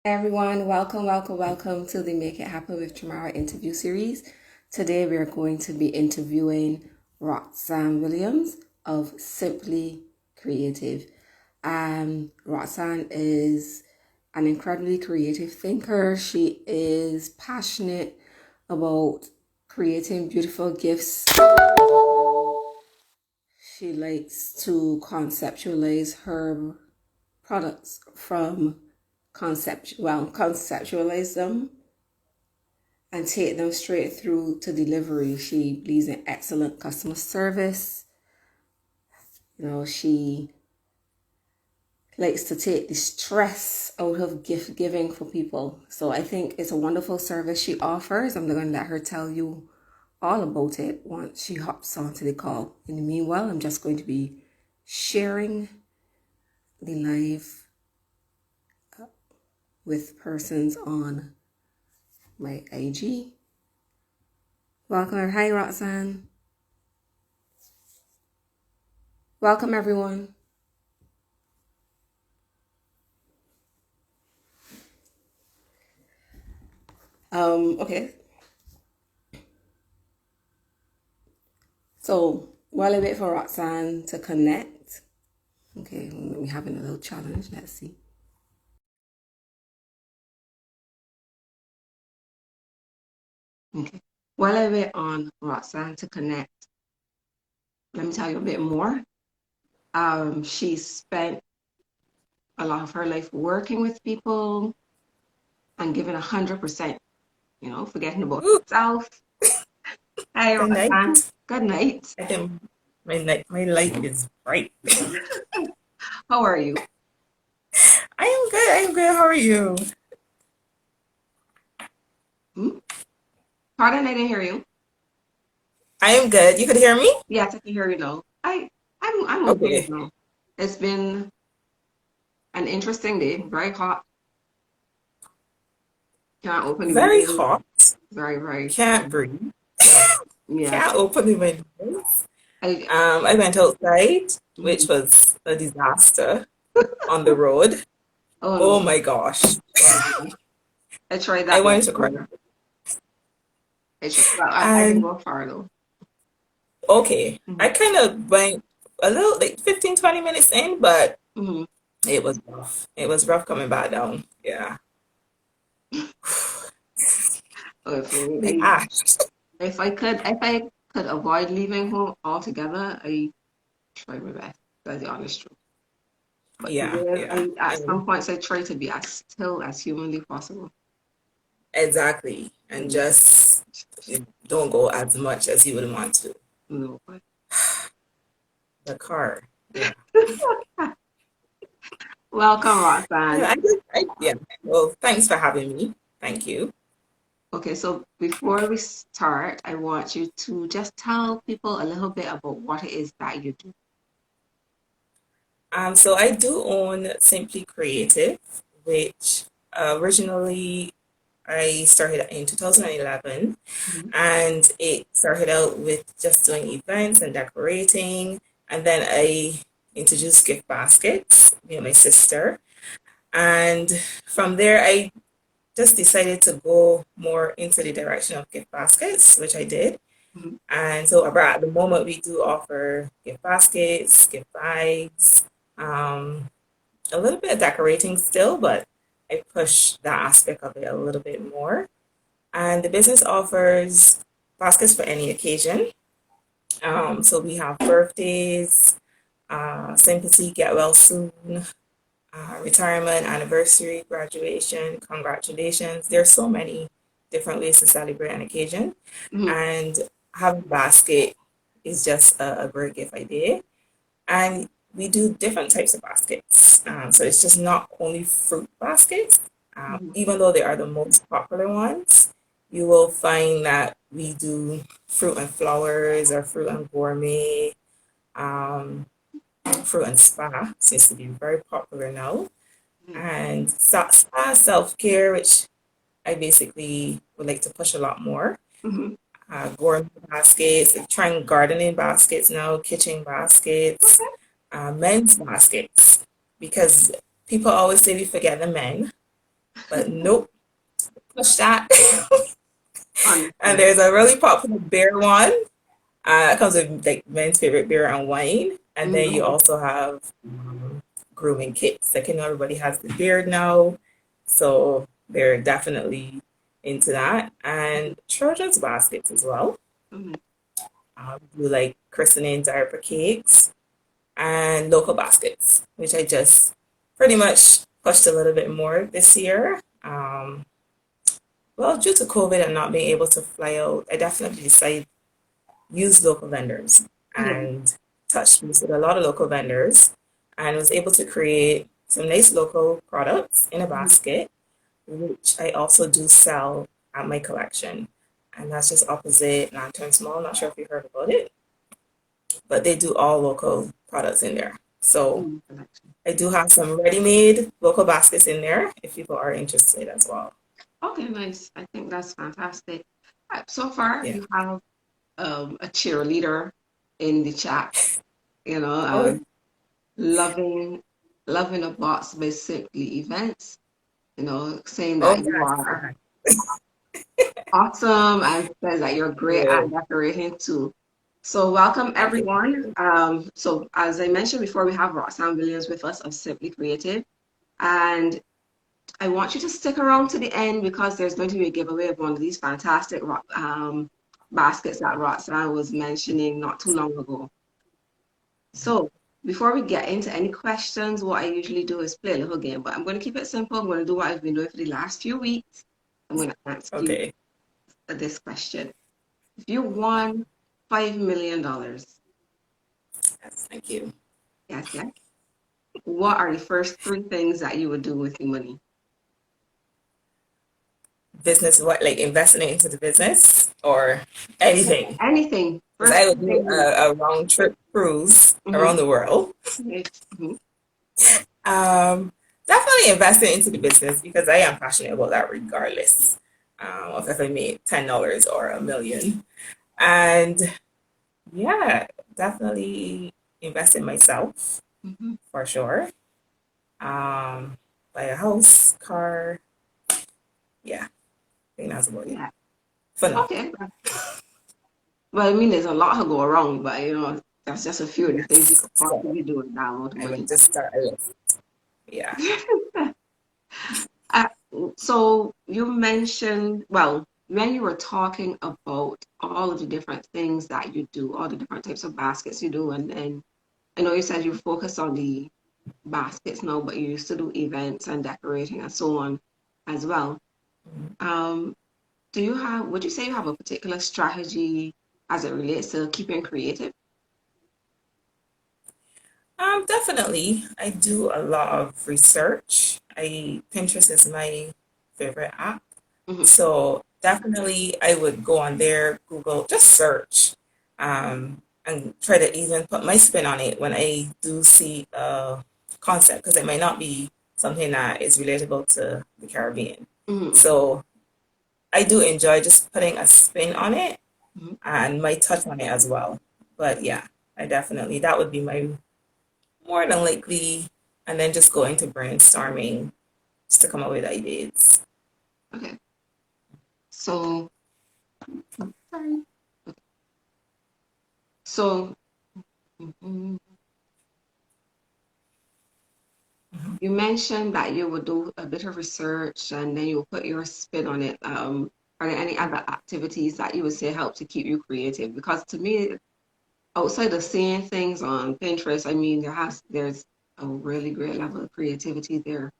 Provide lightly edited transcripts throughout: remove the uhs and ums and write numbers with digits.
Hey everyone, welcome to the Make It Happen with Chamara interview series. Today we are going to be interviewing Roxane Williams of Simply Creative. Roxane is an incredibly creative thinker. She is passionate about creating beautiful gifts. She likes to conceptualize her products from conceptualize them and take them straight through to delivery. She believes in excellent customer service. She likes to take the stress out of gift giving for people. So I think it's a wonderful service she offers. I'm going to let her tell you all about it once she hops onto the call. In the meanwhile, I'm just going to be sharing the live with persons on my IG. Welcome. Hi, Roxane. Welcome, everyone. Okay. So while I wait for Roxane to connect, okay, we're having a little challenge. Let's see. Okay. While I wait on Roxane to connect, let me tell you a bit more. She spent a lot of her life working with people and giving 100%, forgetting about Ooh, herself. Hi, good night. Roxane. Good night. I think my light is bright. How are you? I am good. I am good. How are you? Hmm? Pardon, I didn't hear you. I am good. You could hear me? Yes, I can hear you now. I'm okay Okay. now. It's been an interesting day, very hot. Can't open the Very windows. hot. Very, Can't breathe. yeah. Can't open the windows. I I went outside, which mhm. was a disaster on the road. Oh Oh no. my gosh. Oh my gosh. I tried I that wanted to cry. before. I didn't And go far though. okay, I Hmm. kind of went a little like 15, 20 minutes in, but Hmm. it was rough. It was rough coming back down. Yeah. Oh, for me, The ash. if I could avoid leaving home altogether, I try my best. That's the honest truth. But Yeah, there, yeah. at some points, I try to be as still as humanly possible. Exactly. And Mm, just don't go as much as you would want to. no, but The car. Yeah. welcome, Yeah, Roxanne. yeah. Well, thanks for having me. Thank you. Okay, so before we start, I want you to just tell people a little bit about what it is that you do. So I do own Simply Creative, which originally I started in 2011, Mhm. and it started out with just doing events and decorating, and then I introduced gift baskets, me and my sister, and from there I just decided to go more into the direction of gift baskets, which I did. Mhm. And so at the moment we do offer gift baskets, gift bags, um, a little bit of decorating still, but I push that aspect of it a little bit more. And the business offers baskets for any occasion. So we have birthdays, sympathy, get well soon, retirement, anniversary, graduation, congratulations. There's so many different ways to celebrate an occasion, Mhm. and having a basket is just a great gift idea. And we do different types of baskets. So it's just not only fruit baskets, Mhm. even though they are the most popular ones. You will find that we do fruit and flowers or fruit and gourmet, um, fruit and spa seems to be very popular now, Mhm. and spa self-care, which I basically would like to push a lot more. Mhm. Gourmet baskets, trying gardening baskets now, kitchen baskets, Okay. men's baskets, because people always say we forget the men, But nope, push that. And Understood. there's a really popular beer one. It comes with like men's favorite beer and wine. And then you Mm-hmm. also have grooming kits. Like, everybody has the beard now. So they're definitely into that. And children's baskets as well. Mm-hmm. We do like christening diaper cakes and local baskets, which I just pretty much pushed a little bit more this year. Well, due to COVID and not being able to fly out, I definitely decided use local vendors Yeah. and touched base with a lot of local vendors and was able to create some nice local products in a Mm-hmm. basket, which I also do sell at my collection. And that's just opposite Lantern Small. Not sure if you heard about it, but they do all local products in there. So Mm-hmm. I do have some ready-made local baskets in there if people are interested as well. Okay, nice. I think that's fantastic. So far, Yeah. you have a cheerleader in the chat, you know, Oh, loving loving a box by Simply Events, you know, saying oh that you yes. are awesome and says that you're great Yeah. at decorating too. So welcome Thank you. everyone. So as I mentioned before, we have Roxane Williams with us of Simply Creative. And I want you to stick around to the end because there's going to be a giveaway of one of these fantastic baskets that Roxanne was mentioning not too long ago. So before we get into any questions, what I usually do is play a little game, but I'm going to keep it simple. I'm going to do what I've been doing for the last few weeks. I'm going to ask you Okay. this question. If you won $5 million, Yes, thank you. yes, yes, what are the first three things that you would do with the money? Business, what, like investing it into the business or anything? Anything. Because First I would do thing. a round trip cruise Mm-hmm. around the world. Mm-hmm. Um, Definitely investing into the business because I am passionate about that regardless of if I made $10 or a million. And yeah, definitely invest in myself Mm-hmm. for sure. Buy a house, car. Yeah, I think that's about it Yeah. for now. Okay. Well, I mean, there's a lot to go around, but you know, that's just a few of the things you Yes. could So possibly do with that amount of I would money. just start a list. Yeah. Uh, so you mentioned, well, when you were talking about all of the different things that you do, all the different types of baskets you do, and then I know you said you focus on the baskets now, but you used to do events and decorating and so on as well. Um, would you say you have a particular strategy as it relates to keeping creative? Definitely. I do a lot of research. Pinterest is my favorite app. Hmm. So definitely I would go on there, Google, just search, and try to even put my spin on it when I do see a concept because it might not be something that is relatable to the Caribbean. Hmm. So I do enjoy just putting a spin on it Hmm. and my touch on it as well. But yeah, I definitely, that would be my more than likely, and then just go into brainstorming just to come up with ideas. Okay. So, sorry. So, mhm, you mentioned that you would do a bit of research and then you would put your spin on it. Are there any other activities that you would say help to keep you creative? Because to me, outside of seeing things on Pinterest, I mean, there's a really great level of creativity there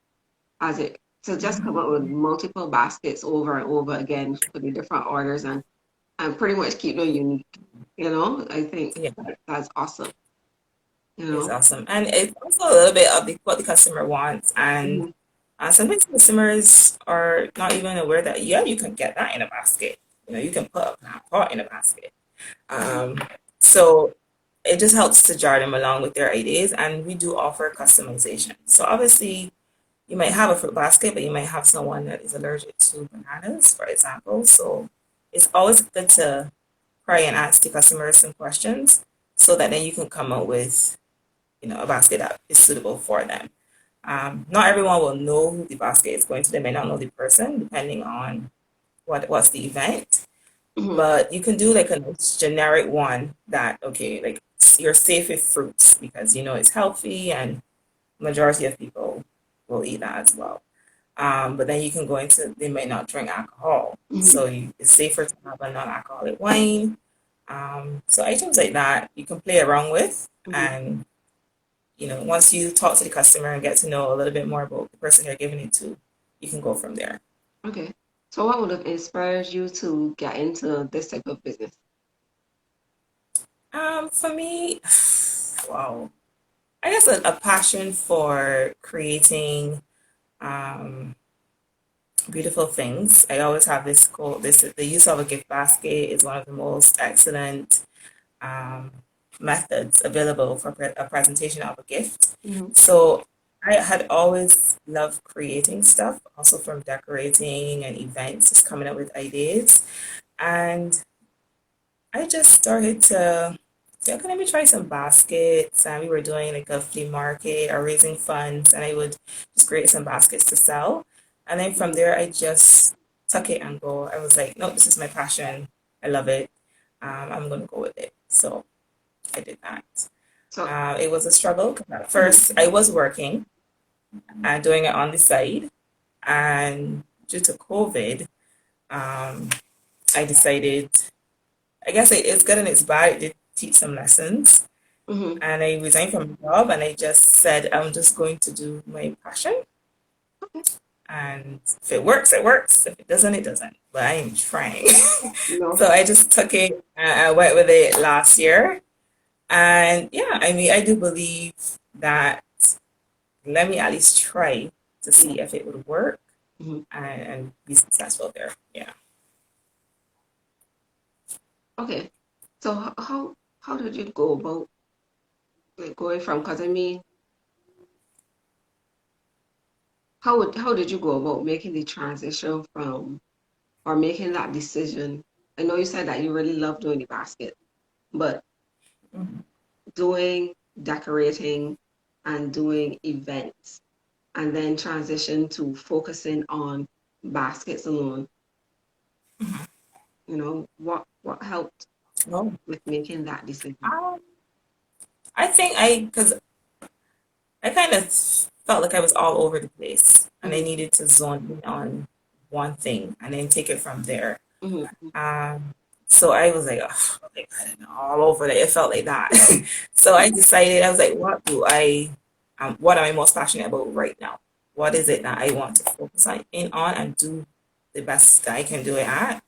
as it to just come Mhm. up with multiple baskets over and over again for the different orders and pretty much keep them unique. You know, I think Yeah, that's awesome. You it's know. awesome. And it's also a little bit of what the customer wants. And Mhm. sometimes customers are not even aware that, yeah, you can get that in a basket. You can put a plant pot in a basket. Mhm. Um, so it just helps to jar them along with their ideas. And we do offer customization. So obviously, you might have a fruit basket, but you might have someone that is allergic to bananas, for example. So it's always good to try and ask the customers some questions so that then you can come up with, a basket that is suitable for them. Not everyone will know who the basket is going to. They may not know the person, depending on what's the event. Mm-hmm. But you can do like a generic one that, okay, like you're safe with fruits because you know it's healthy and majority of people will eat that as well. But then you can go into, they may not drink alcohol. Mm-hmm. So it's safer to have a non-alcoholic wine. So items like that you can play around with. Mm-hmm. And, once you talk to the customer and get to know a little bit more about the person you're giving it to, you can go from there. Okay. So what would have inspired you to get into this type of business? For me, wow, I guess a passion for creating um, beautiful things. I always have this quote, the use of a gift basket is one of the most excellent um, methods available for a presentation of a gift. Mm-hmm. So I had always loved creating stuff, also from decorating and events, just coming up with ideas. And I just started to say, okay, let me try some baskets. And we were doing like a flea market or raising funds, and I would just create some baskets to sell. And then from there, I just took it and go. I was like, no, this is my passion. I love it. I'm going to go with it. So I did that. So, It was a struggle 'cause at mhm. first I was working and doing it on the side. And due to COVID, um, I decided, I guess it's good and it's bad. It did teach some lessons. Mm-hmm. And I resigned from the job and I just said, I'm just going to do my passion. Okay. And if it works, it works. If it doesn't, it doesn't. But I am trying. No. So I just took it, I went with it last year. And yeah, I mean, I do believe that let me at least try to Yeah. see if it would work Mm-hmm. and be successful there. Yeah. Okay. So how did you go about like going from? Because I mean, how did you go about making the transition from or making that decision? I know you said that you really love doing the basket, but Mhm. doing decorating and doing events and then transition to focusing on baskets alone, what helped No. with making that decision? Um, I think because I kind of felt like I was all over the place and I Mm-hmm. needed to zone in on one thing and then take it from there. Mm-hmm. Um, so I was like, "Ugh," like, I don't know, all over it. It felt like that. So I decided, I was like, what am I most passionate about right now? What is it that I want to focus on and do the best that I can do it at?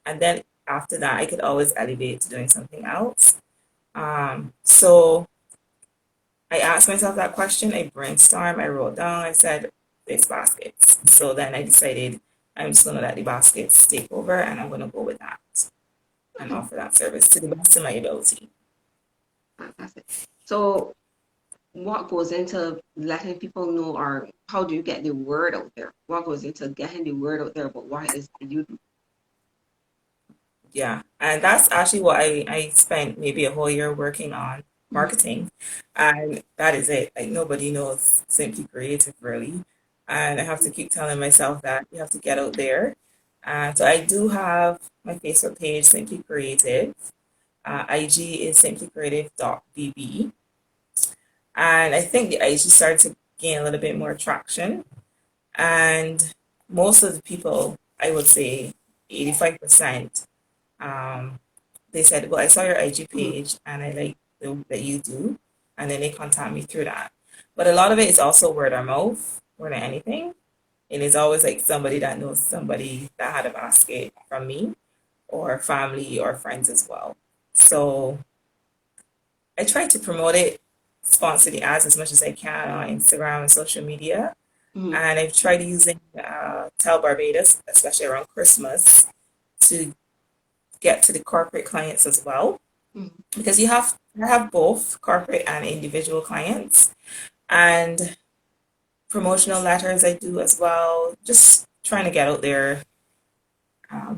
And then after that, I could always elevate to doing something else. So I asked myself that question. I brainstormed. I wrote down. I said, "It's baskets." So then I decided I'm just gonna let the baskets take over, and I'm gonna go with that and Okay, offer that service to the best of my ability. fantastic. So what goes into letting people know, or how do you get the word out there? What goes into getting the word out there about what it is that you do? Yeah, and that's actually what I spent maybe a whole year working on Mhm. marketing, and that is it. Like nobody knows Simply Creative really, and I have to keep telling myself that you have to get out there. So I do have my Facebook page, Simply Creative. IG is simplycreative.bb. And I think the IG started to gain a little bit more traction. And most of the people, I would say 85%, um, they said, well, I saw your IG Mhm. page and I like the work that you do. And then they contact me through that. But a lot of it is also word of mouth more than anything. And it's always like somebody that knows somebody that had a basket from me or family or friends as well. So I try to promote it, sponsor the ads as much as I can on Instagram and social media. Mhm. And I've tried using Tell Barbados, especially around Christmas, to get to the corporate clients as well. Mhm. Because I have both corporate and individual clients. And promotional letters I do as well. Just trying to get out there,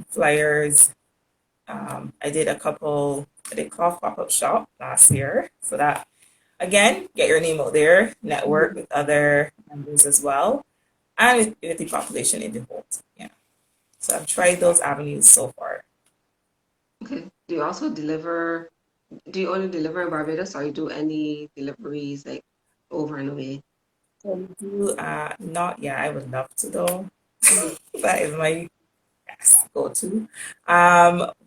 flyers. I did cloth pop-up shop last year. So that again, get your name out there, network Mhm. with other members as well, and with the population in the whole. Yeah. So I've tried those avenues so far. Okay. Do you also deliver, do you only deliver in Barbados or you do any deliveries like over and away? So we do not yet. I would love to though. Mhm. That is my go to.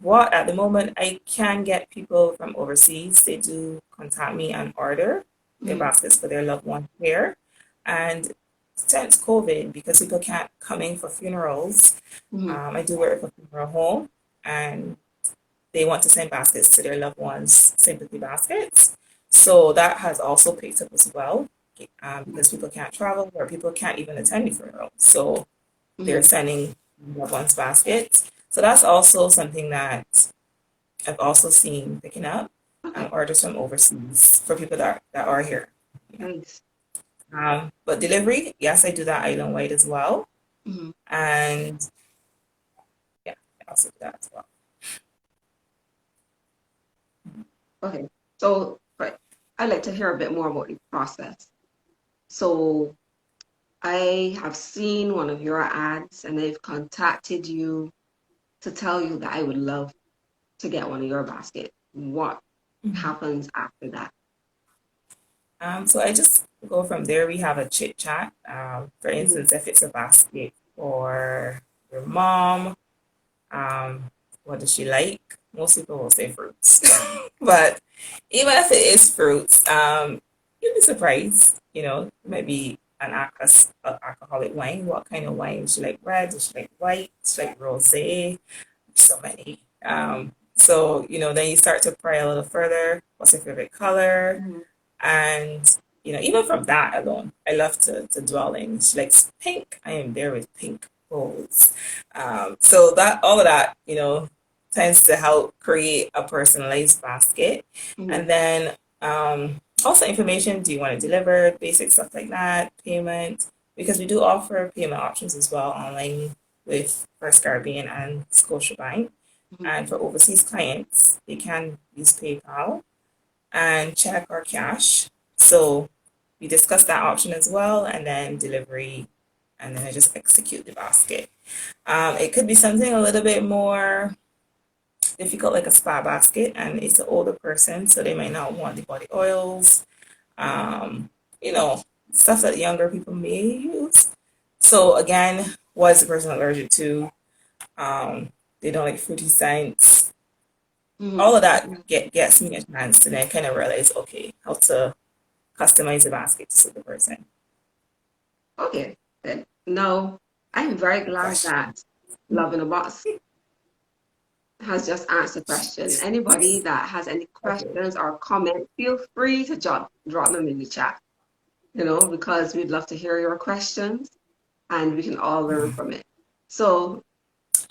What at the moment I can get people from overseas. They do contact me and order their Mhm. baskets for their loved one here. And since COVID, because people can't come in for funerals, Mhm. I do work for funeral home, and they want to send baskets to their loved ones, sympathy baskets. So that has also picked up as well, because people can't travel or people can't even attend the funeral. So they're Mhm. sending loved ones baskets. So that's also something that I've also seen picking up, Okay. orders from overseas for people that are here. Yeah. Nice. But delivery, yes, I do that island wide as well. Mhm. And yeah, I also do that as well. Okay. So, right. I'd like to hear a bit more about the process. So, I have seen one of your ads and they've contacted you to tell you that I would love to get one of your baskets. What Mhm. happens after that? So I just go from there. We have a chit chat. For Mhm. instance, if it's a basket for your mom, um, what does she like? Most people will say fruits, but even if it is fruits, you'd be surprised. It might be an alcoholic wine. What kind of wine? Does she like red? Does she like white? Does she like rosé? So many. So then you start to pry a little further. What's your favorite color? Mhm. And even from that alone, I love to dwell in. She likes pink. I am there with pink bowls. So that all of that, tends to help create a personalized basket. Mhm. And then also information, do you want it delivered, basic stuff like that, payment, because we do offer payment options as well online with First Caribbean and Scotiabank. Mhm. And for overseas clients, they can use PayPal and check or cash. So we discuss that option as well, and then delivery, and then I just execute the basket. It could be something a little bit more difficult, like a spa basket, and it's an older person, so they might not want the body oils, um, you know, stuff that younger people may use. So again, what is the person allergic to? Um, they don't like fruity scents. Mhm. All of that gets me a chance, and I kind of realize, okay, how to customize the basket to suit the person. Okay. Then now I'm very Good glad question. that Love in a Box has just answered the question. Anybody that has any Okay. questions or comments, feel free to drop them in the chat, because we'd love to hear your questions and we can all learn from it. So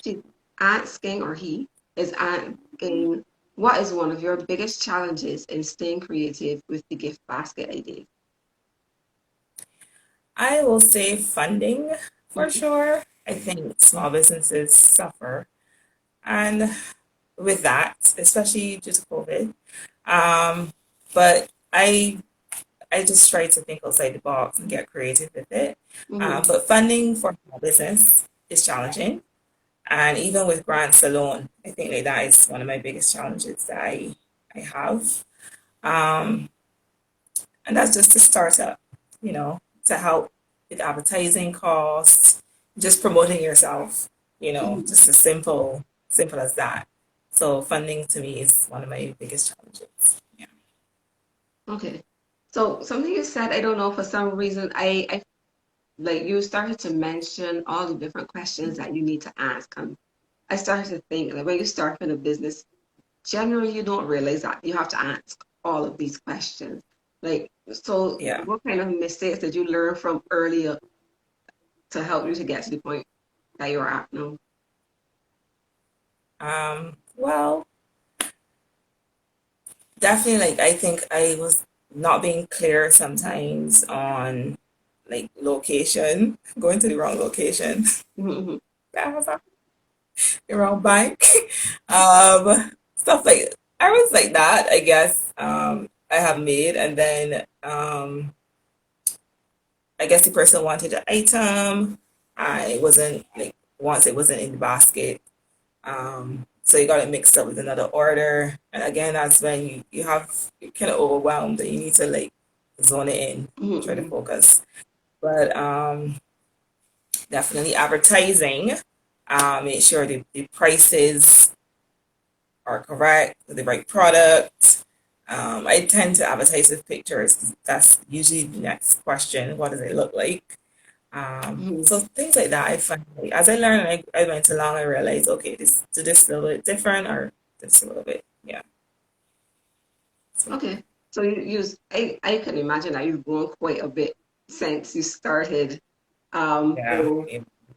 she's asking, or he is asking, what is one of your biggest challenges in staying creative with the gift basket idea? I will say funding for Mhm. sure. I think small businesses suffer. And with that, especially due to COVID. Um, but I just try to think outside the box and get creative with it. Mhm. But funding for small business is challenging. And even with grants alone, I think like that is one of my biggest challenges that I have. Um, and that's just to start up, to help with advertising costs, just promoting yourself, Mhm. just as simple as that. So funding to me is one of my biggest challenges. Yeah. Okay. So something you said, I don't know, for some reason, I like you started to mention all the different questions that you need to ask. And I started to think like when you start in a business, generally you don't realize that you have to ask all of these questions. Like, so Yeah. what kind of mistakes did you learn from earlier to help you to get to the point that you're at now? Well, definitely like I think I was not being clear sometimes on like location, going to the wrong location. Mhm. That was the wrong bank. Stuff like errands like that, I guess. I have made, and then I guess the person wanted the item. I wasn't like once it wasn't in the basket. So you got it mixed up with another order. And again, that's when you're kind of overwhelmed and you need to like zone it in, try to Mm-hmm. focus. But definitely advertising. Make sure the prices are correct, the right product. I tend to advertise with pictures 'cause that's usually the next question. What does it look like? Mm-hmm. So things like that, I find like, as I learn and I went along, I realized, okay, this a little bit different or this a little bit, yeah. So Okay. So you use I can imagine that you've grown quite a bit since you started. yeah, So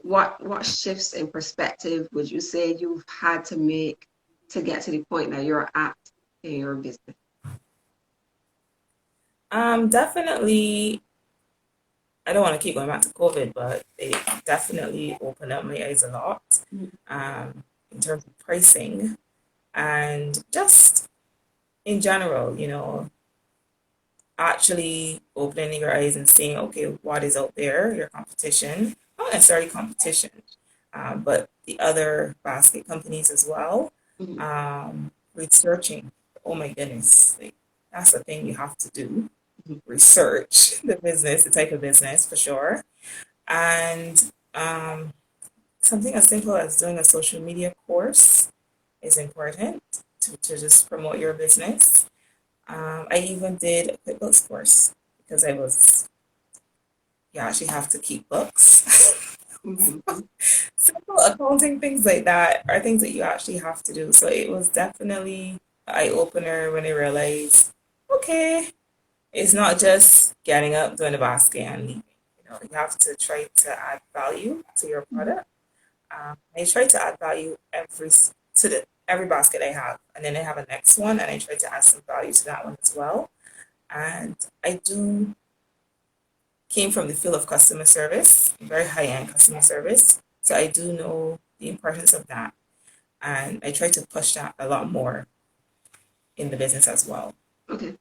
what shifts in perspective would you say you've had to make to get to the point that you're at in your business? definitely. I don't want to keep going back to COVID, but it definitely opened up my eyes a lot in terms of pricing and just in general, actually opening your eyes and seeing, okay, what is out there, your competition, not necessarily competition, but the other basket companies as well. Mm-hmm. Researching, oh my goodness, like that's the thing you have to do. Mm-hmm. Research the business, the type of business for sure. And something as simple as doing a social media course is important to just promote your business. I even did a QuickBooks course because you actually have to keep books. Mm-hmm. Simple accounting things like that are things that you actually have to do. So it was definitely an eye opener when I realized, okay, it's not just getting up, doing a basket and leaving. You have to try to add value to your product. I try to add value to the every basket I have, and then I have a next one, and I try to add some value to that one as well. And I do came from the field of customer service, very high end customer service, so I do know the importance of that, and I try to push that a lot more in the business as well. Okay.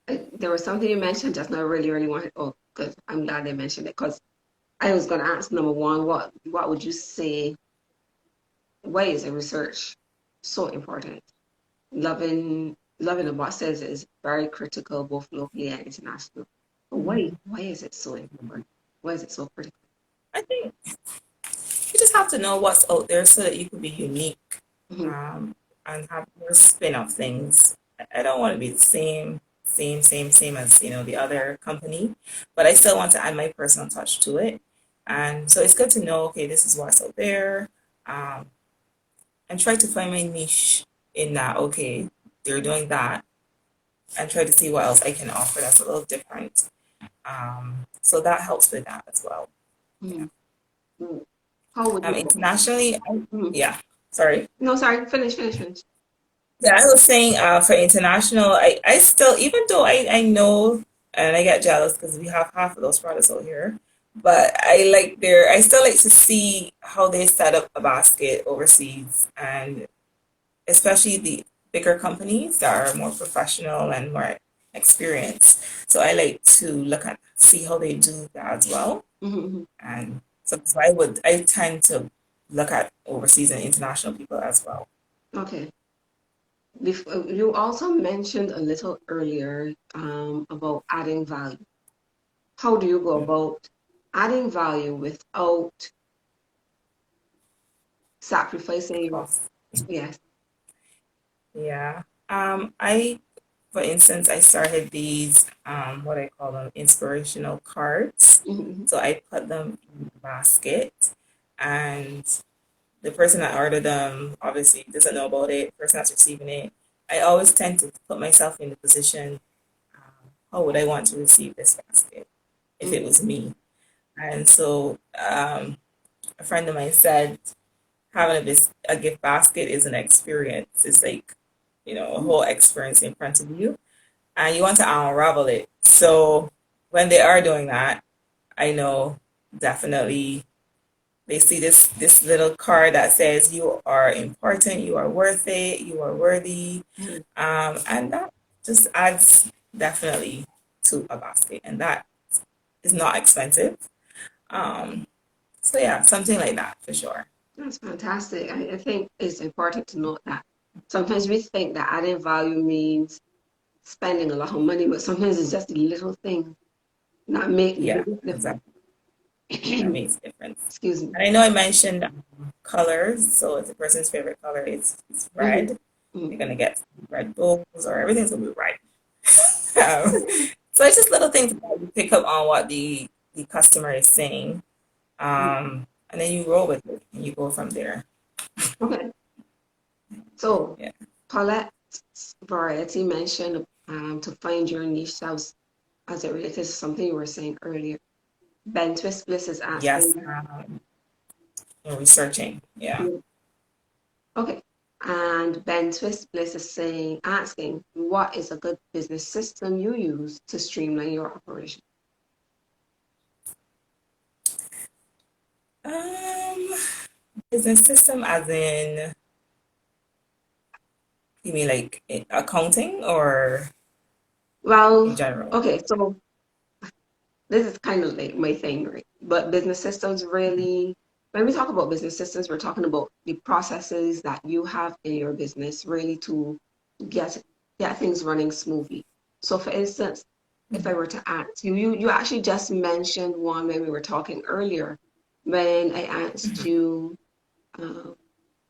There was something you mentioned just now. I really wanted. Oh, good. I'm glad they mentioned it because I was going to ask number one, what would you say? Why is the research so important? Loving the bosses is very critical both locally and international. But why is it so important? Why is it so critical? I think you just have to know what's out there so that you can be unique, Hmm. um, and have your spin off things. I don't want to be the same as the other company, but I still want to add my personal touch to it. And so it's good to know, okay, this is what's out there, um, and try to find my niche in that. Okay, they're doing that, and try to see what else I can offer that's a little different. So that helps with that as well. Yeah. Hmm. How would you go? Internationally, Mhm. yeah. Sorry. No, sorry. Finish. Yeah, I was saying for international, I still, even though I know and I get jealous because we have half of those products out here, but I still like to see how they set up a basket overseas, and especially the bigger companies that are more professional and more experienced. So I like to see how they do that as well. Hmm. And so I tend to look at overseas and international people as well. Okay. You also mentioned a little earlier about adding value. How do you go Mm. about adding value without sacrificing your, Cost. yes. Yeah. For instance, I started these, what I call them, inspirational cards. Hmm. So I put them in the basket, and the person that ordered them obviously doesn't know about it. The person that's receiving it, I always tend to put myself in the position, how would I want to receive this basket if it Hmm. was me? And so, a friend of mine said, having a gift basket is an experience. It's like, a whole experience in front of you, and you want to unravel it. So when they are doing that, I know definitely. They see this little card that says you are important, you are worth it, you are worthy, and that just adds definitely to a basket, and that is not expensive. Um, so yeah, something like that for sure. That's fantastic. I think it's important to note that sometimes we think that adding value means spending a lot of money, but sometimes it's just the little thing that make the Yeah, biggest difference. exactly. That makes a difference. Excuse me. And I know I mentioned colors, so if the person's favorite color is Hmm. red, Hmm. you're gonna get red bowls or everything's gonna be red. Um, so it's just little things that you pick up on what the customer is saying, and then you roll with it and you go from there. Okay. So Yeah. Paulette's variety mentioned to find your niche as it related to something you were saying earlier. Ben Twist Bliss is Yes. asking. Researching. Yeah. Okay. And Ben Twist Bliss is asking, what is a good business system you use to streamline your operation? Um, business system, as in, you mean like accounting or in Well, general? okay, so this is kind of like my thing, right? But business systems really, when we talk about business systems, we're talking about the processes that you have in your business really to get get things running smoothly. So for instance, if I were to ask you, you actually just mentioned one when we were talking earlier, when I asked you uh,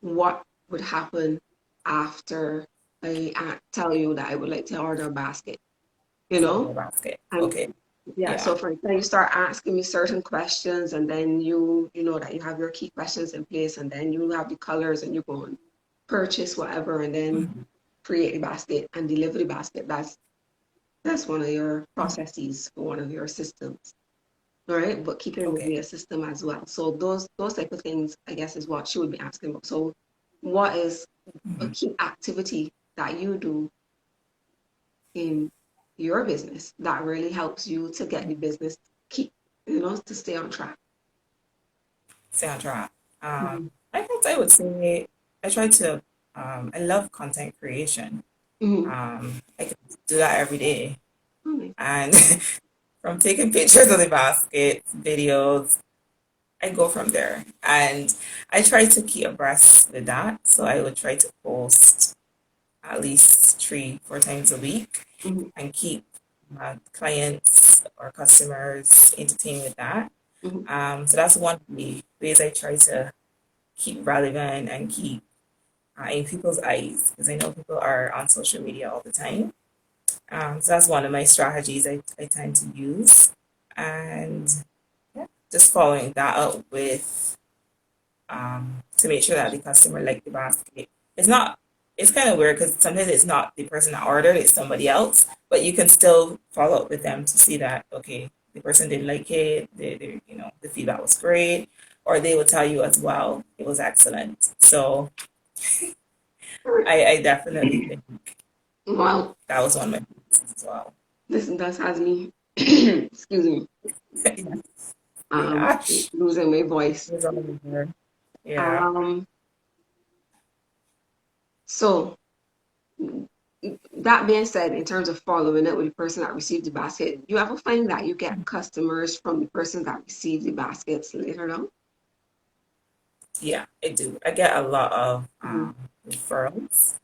what would happen after tell you that I would like to order a basket, you So know? your basket. And Okay. yeah, Yeah. so for example, you start asking me certain questions, and then you know that you have your key questions in place, and then you have the colors, and you go and purchase whatever, and then Mhm. create a basket and deliver the basket. That's one of your processes for one of your systems. All right, but keeping will Okay. be a system as well. So those type of things, I guess, is what she would be asking about. So, what is a Mhm. key activity that you do in your business that really helps you to get the business keep, to stay on track? Sandra. Mhm. I guess I would say I try to. I love content creation. Mhm. I can do that every day, Okay. and from taking pictures of the baskets, videos, I go from there. And I try to keep abreast with that. So I would try to post at least 3, 4 times a week Mhm. and keep clients or customers entertained with that. Mhm. So that's one of the ways I try to keep relevant and keep in people's eyes because I know people are on social media all the time. So that's one of my strategies I tend to use. And yeah, just following that up with to make sure that the customer like the basket. It's not. It's kind of weird because sometimes it's not the person that ordered; it's somebody else. But you can still follow up with them to see that okay, the person didn't like it. The feedback was great, or they will tell you as well it was excellent. So I definitely think Well, that was one of my favorites as well. this has me, excuse me, um, Gosh, losing my voice. it was all over. Yeah. Um, so that being said, in terms of following it with the person that received the basket, you ever find that you get customers from the person that received the baskets later on? Yeah, I do. I get a lot of Mhm. referrals,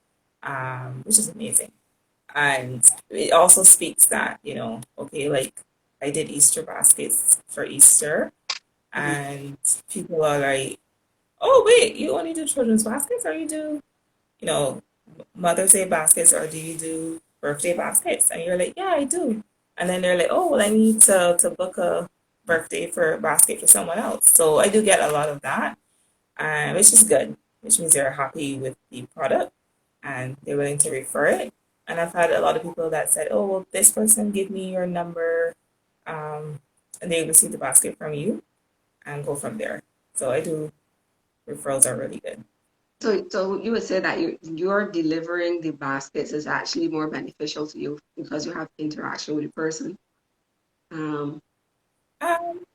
which is amazing. And it also speaks that, okay, like I did Easter baskets for Easter, Mhm. and people are like, oh, wait, you only do children's baskets, or you do, you know, Mother's Day baskets, or do you do birthday baskets? And you're like, yeah, I do. And then they're like, oh, well, I need to book a birthday for basket for someone else. So I do get a lot of that, which is good, which means they're happy with the product and they're willing to refer it. And I've had a lot of people that said, "Oh, well, this person give me your number," um, and they receive the basket from you and go from there. So I do referrals are really good. So you would say that you're delivering the baskets is actually more beneficial to you because you have interaction with the person. Um, Um,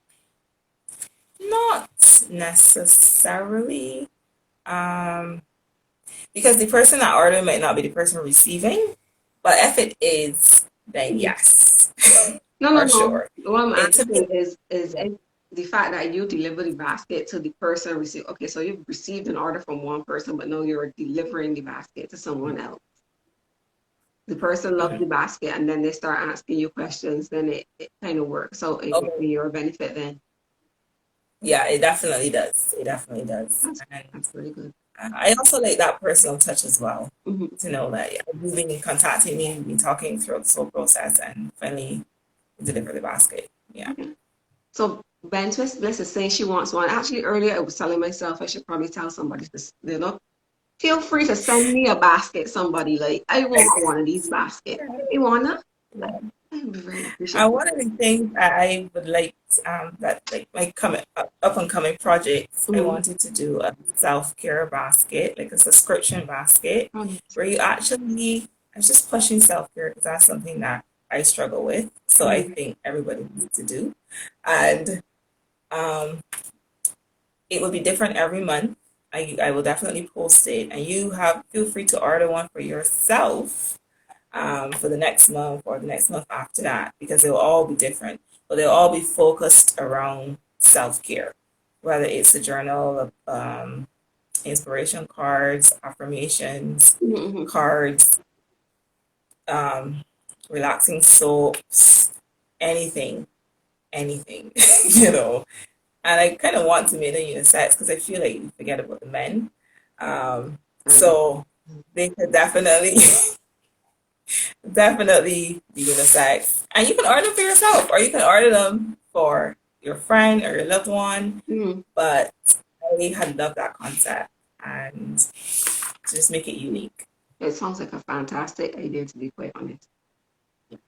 Not necessarily, um, because the person that ordered might not be the person receiving. But if it is, then Mhm. yes, No, no, for no. sure. What I'm It asking typically, is yeah. if the fact that you deliver the basket to the person receive. Okay, so you've received an order from one person, but no, you're delivering the basket to someone else. The person loves the Mhm. basket, and then they start asking you questions. Then it kind of works. So in Okay. your benefit, then Yeah, it definitely does. It definitely does. that's And that's really good. I also like that personal touch as well. Hmm. To know that you've been contacting me, we've been talking throughout this whole process, and finally deliver the basket. Yeah. Okay. So Ben Twist Bliss is saying she wants one. Actually, earlier I was telling myself I should probably tell somebody this. Feel free to send me a basket. Somebody like I want one of these baskets. You wanna? Yeah. I'd be very And appreciative. one of the things that I would like, that like my coming up and coming projects, I Mm-hmm. wanted to do a self-care basket, like a subscription basket, Oh, yes. where you actually, I was just pushing self-care because that's something that I struggle with. So I Mm-hmm. think everybody needs to do. And um, it will be different every month. I will definitely post it, and you have feel free to order one for yourself, for the next month or the next month after that, because they'll all be different, but they'll all be focused around self care, whether it's a journal of inspiration cards, affirmations, Mm-hmm. cards, um, relaxing soaps, anything, anything, you know. And I kind of want to make it unisex because I feel like you forget about the men. I do. So they could definitely, definitely be unisex. And you can order them for yourself or you can order them for your friend or your loved one. Mm-hmm. But I had loved that concept and to just make it unique. It sounds like a fantastic idea, to be quite honest. Yes.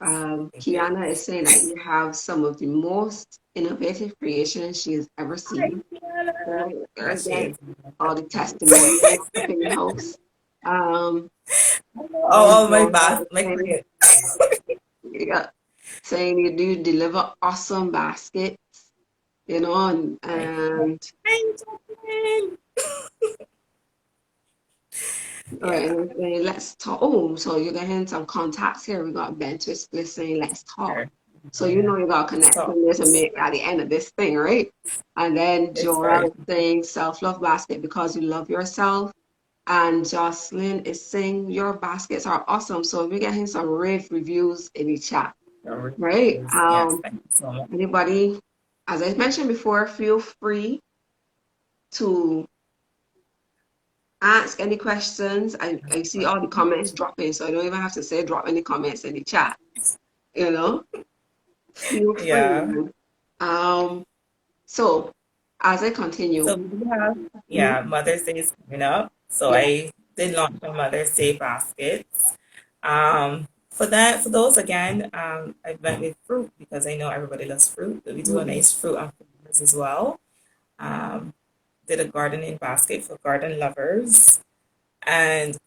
Thank you. Kiana is saying that you have some of the most innovative creations she has ever Hi, seen. Tiana. Right? Yeah, she Again, is. all the testimonials up in the house. Um, Oh, and all my Joanna bath, is my saying, Korean. yeah, saying you do deliver awesome baskets, Hi, and Jacqueline. all right, Yeah, and it's saying, let's talk. Oh, so you're getting some contacts here. We got Ben Twistless saying, let's talk. sure. So you Yeah. know you got a So connection there to make at the end of this thing, right? And then it's Joel very is saying self-love basket because you love yourself. And Jocelyn is saying your baskets are awesome. So we're getting some rave reviews in the chat, right? yes, thank you so much. Anybody, as I mentioned before, feel free to ask any questions. I see all the comments dropping, so I don't even have to say drop any comments in the chat, you know? Feel free, Yeah. man. Um, so as I continue, So we do have, mhm, yeah, Mother's Day is coming up. So yeah, I did launch my Mother's Day baskets. For those again, I went with fruit because I know everybody loves fruit, but we do a mhm, nice fruit and flowers as well. Um, did a gardening basket for garden lovers and a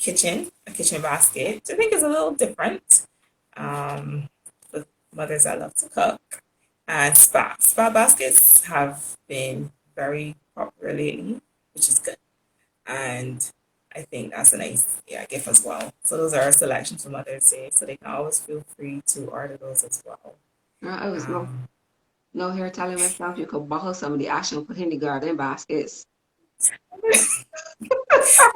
kitchen basket, which I think is a little different. For mothers that love to cook. And spa baskets have been very popular lately, which is good. And I think that's a nice, yeah, gift as well. So those are our selections for Mother's Day. So they can always feel free to order those as well. I was Um, no here telling myself you could bottle some of the ash and put in the garden baskets.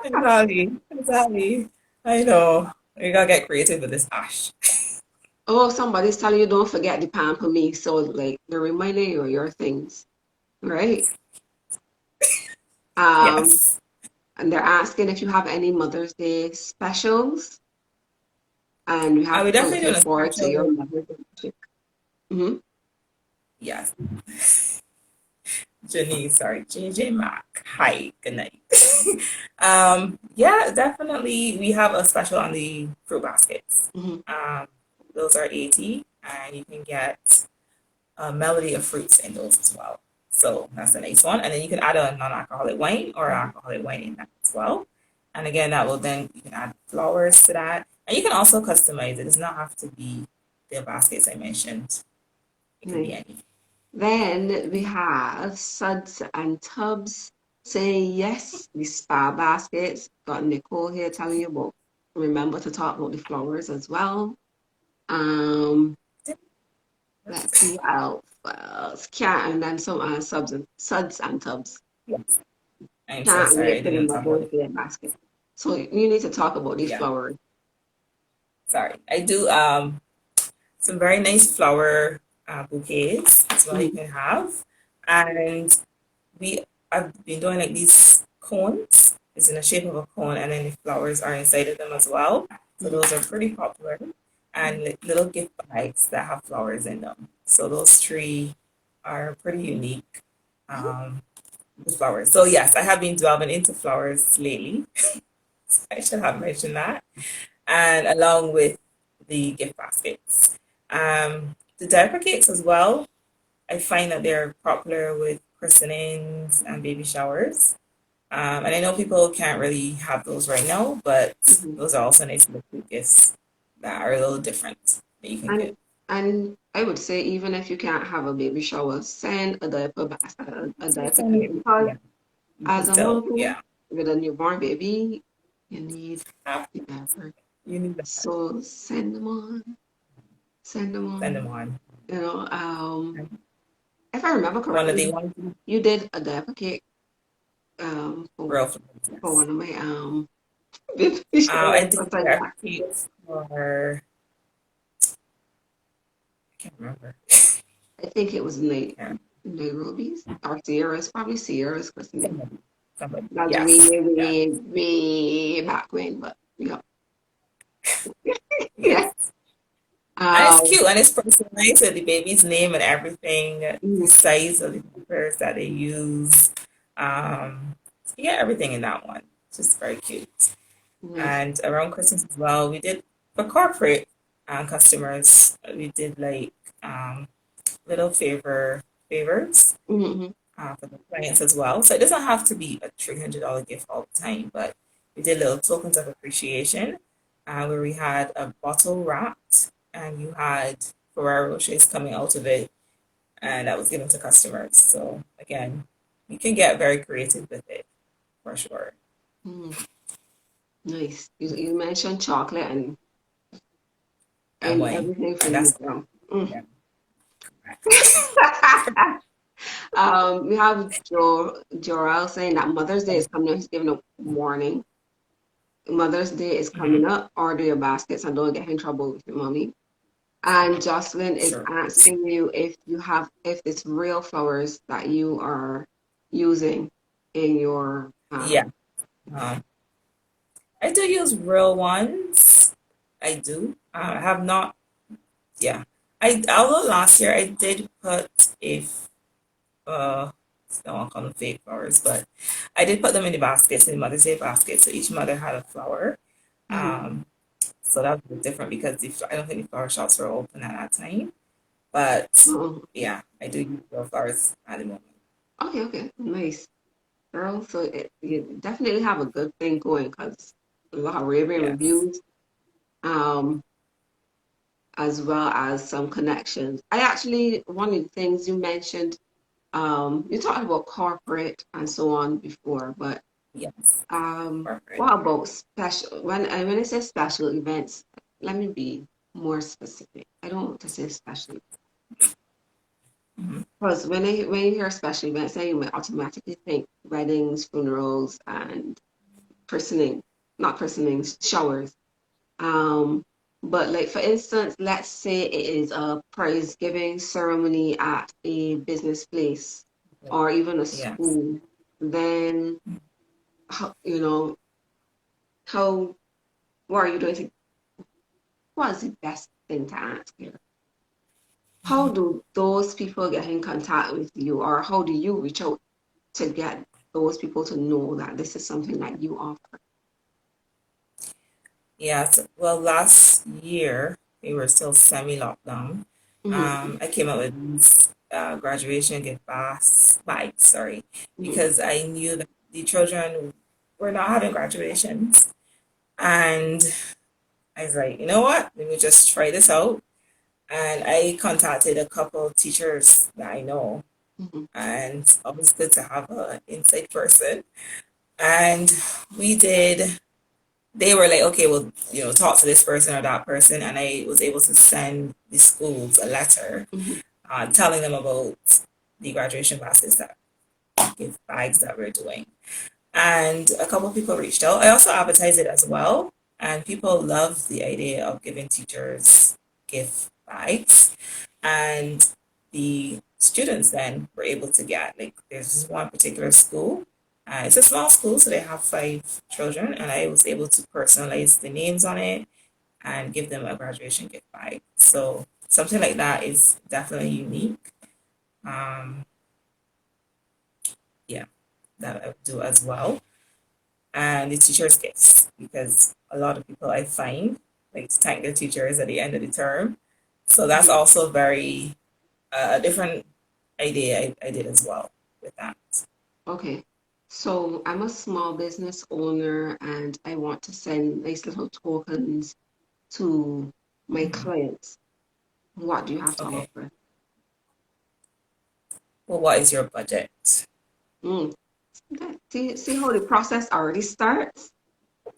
exactly, exactly. I know. We gotta get creative with this ash. Oh, somebody's telling you don't forget the pamper me. So like they're reminding you of your things, right? Um, Yes. and they're asking if you have any Mother's Day specials, and you I have would people definitely looking do a forward to your special. Mother's Day. Mm-hmm. Yes. Janice, sorry, JJ Mac. Hi, good night. Yeah, definitely. We have a special on the fruit baskets. Mm-hmm. Um, those are 80, and you can get a melody of fruits in those as well. So that's a nice one. And then you can add a non-alcoholic wine or alcoholic wine in that as well. And again, that will then you can add flowers to that. And you can also customize it. It does not have to be the baskets I mentioned. It could be Nice. any. Then we have Suds and Tubs saying yes, the spa baskets. Got Nicole here telling you about remember to talk about the flowers as well. Um, let's see what else. Can't and then some suds and tubs. Yes. I'm so Can't sorry, I wait for the didn't talk about Mother's it. Day basket. So you need to talk about these Yeah, flowers. sorry. I do some very nice flower bouquets as well you Mhm. can have. And we I've been doing like these cones. It's in the shape of a cone, and then the flowers are inside of them as well. So Mhm. those are pretty popular. And little gift bags that have flowers in them. So those three are pretty unique with flowers. So yes, I have been delving into flowers lately. I should have mentioned that. And along with the gift baskets. The diaper cakes as well. I find that they're popular with christenings and baby showers. And I know people can't really have those right now, but Mhm. those are also nice little gifts that are a little different that you can And get. and I would say even if you can't have a baby shower, send a So diaper it's kit only, because yeah, you can as a still, mom yeah. with a newborn baby, you need Have the diaper. You need that. So send them on, send them Send them on. on. You know, if I remember One of the correctly, ones you did a diaper kit real flowers, for one yes. of my baby I showers or did something like that. cakes for, I can't remember. I think it was Yeah. Nairobi's or Sierra's, probably Sierra's christening. Somebody, somebody. That's Yes. way, Yeah. way, way back when, but yeah, yeah. Yes. And it's Um, cute and it's personalized with the baby's name and everything, the mm, size of the papers that they use. So you get everything in that one. It's just very cute. nice. And around Christmas as well, we did for corporate customers, we did like um, little favors Mm-hmm. for the clients as well. So it doesn't have to be a $300 gift all the time, but we did little tokens of appreciation where we had a bottle wrapped and you had Ferrero Rochers coming out of it and that was given to customers. So again, you can get very creative with it for sure. Mm, nice. You mentioned chocolate And and wine. everything for And you, that's girl. Mm. yeah, correct. We have Jorel saying that Mother's Day is coming up. He's giving a warning. Mother's Day is coming Hmm. up. Order your baskets and don't get in trouble with your mommy. And Jocelyn is Sure. asking you if it's real flowers that you are using in your Yeah. Um, I do use real ones. I do. I have not. Yeah. Although last year I did put if uh I don't want to call them fake flowers, but I did put them in the baskets, in the Mother's Day basket. So each mother had a flower. Mhm. Um, so that was a bit different because I don't think the flower shops were open at that time. But Oh, yeah, I do use real flowers at the moment. okay, okay, nice, girl. So you definitely have a good thing going because a lot of raving Yes. reviews, um, as well as some connections. I actually one of the things you mentioned, you talked about corporate and so on before, but Yes. Corporate. what about special? When I say special events, let me be more specific. I don't want to say special Hmm. because when you hear special events, then you might automatically think weddings, funerals, and christening, not christenings, showers. Um, but like for instance, let's say it is a praise giving ceremony at a business place or even a Yes. school, then you know how what are you doing to what is the best thing to ask here? How do those people get in contact with you, or how do you reach out to get those people to know that this is something that you offer? Yes. Well, last year we were still semi-lockdown. Hmm. I came up with these graduation gift bags, sorry, Hmm. because I knew that the children were not having graduations, and I was like, you know what? Let me just try this out. And I contacted a couple of teachers that I know, Mm-hmm. and it's always good to have an inside person. And we did, they were like, okay, well, talk to this person or that person. And I was able to send the schools a letter Mm-hmm. telling them about the graduation baskets, that gift bags that we're doing. And a couple of people reached out. I also advertised it as well. And people love the idea of giving teachers gift bags. And the students then were able to get, like, there's this one particular school. It's a small school, so they have 5 children. And I was able to personalize the names on it and give them a graduation gift bag. So something like that is definitely unique. Um, yeah, that I would do as well. And the teachers' gifts, because a lot of people I find like to thank their teachers at the end of the term. So that's Mm-hmm. also very a different idea I did as well with that. Okay. So I'm a small business owner and I want to send nice little tokens to my Mhm. clients. What do you have to Okay. offer? Well, what is your budget? Mm. Okay. See how the process already starts?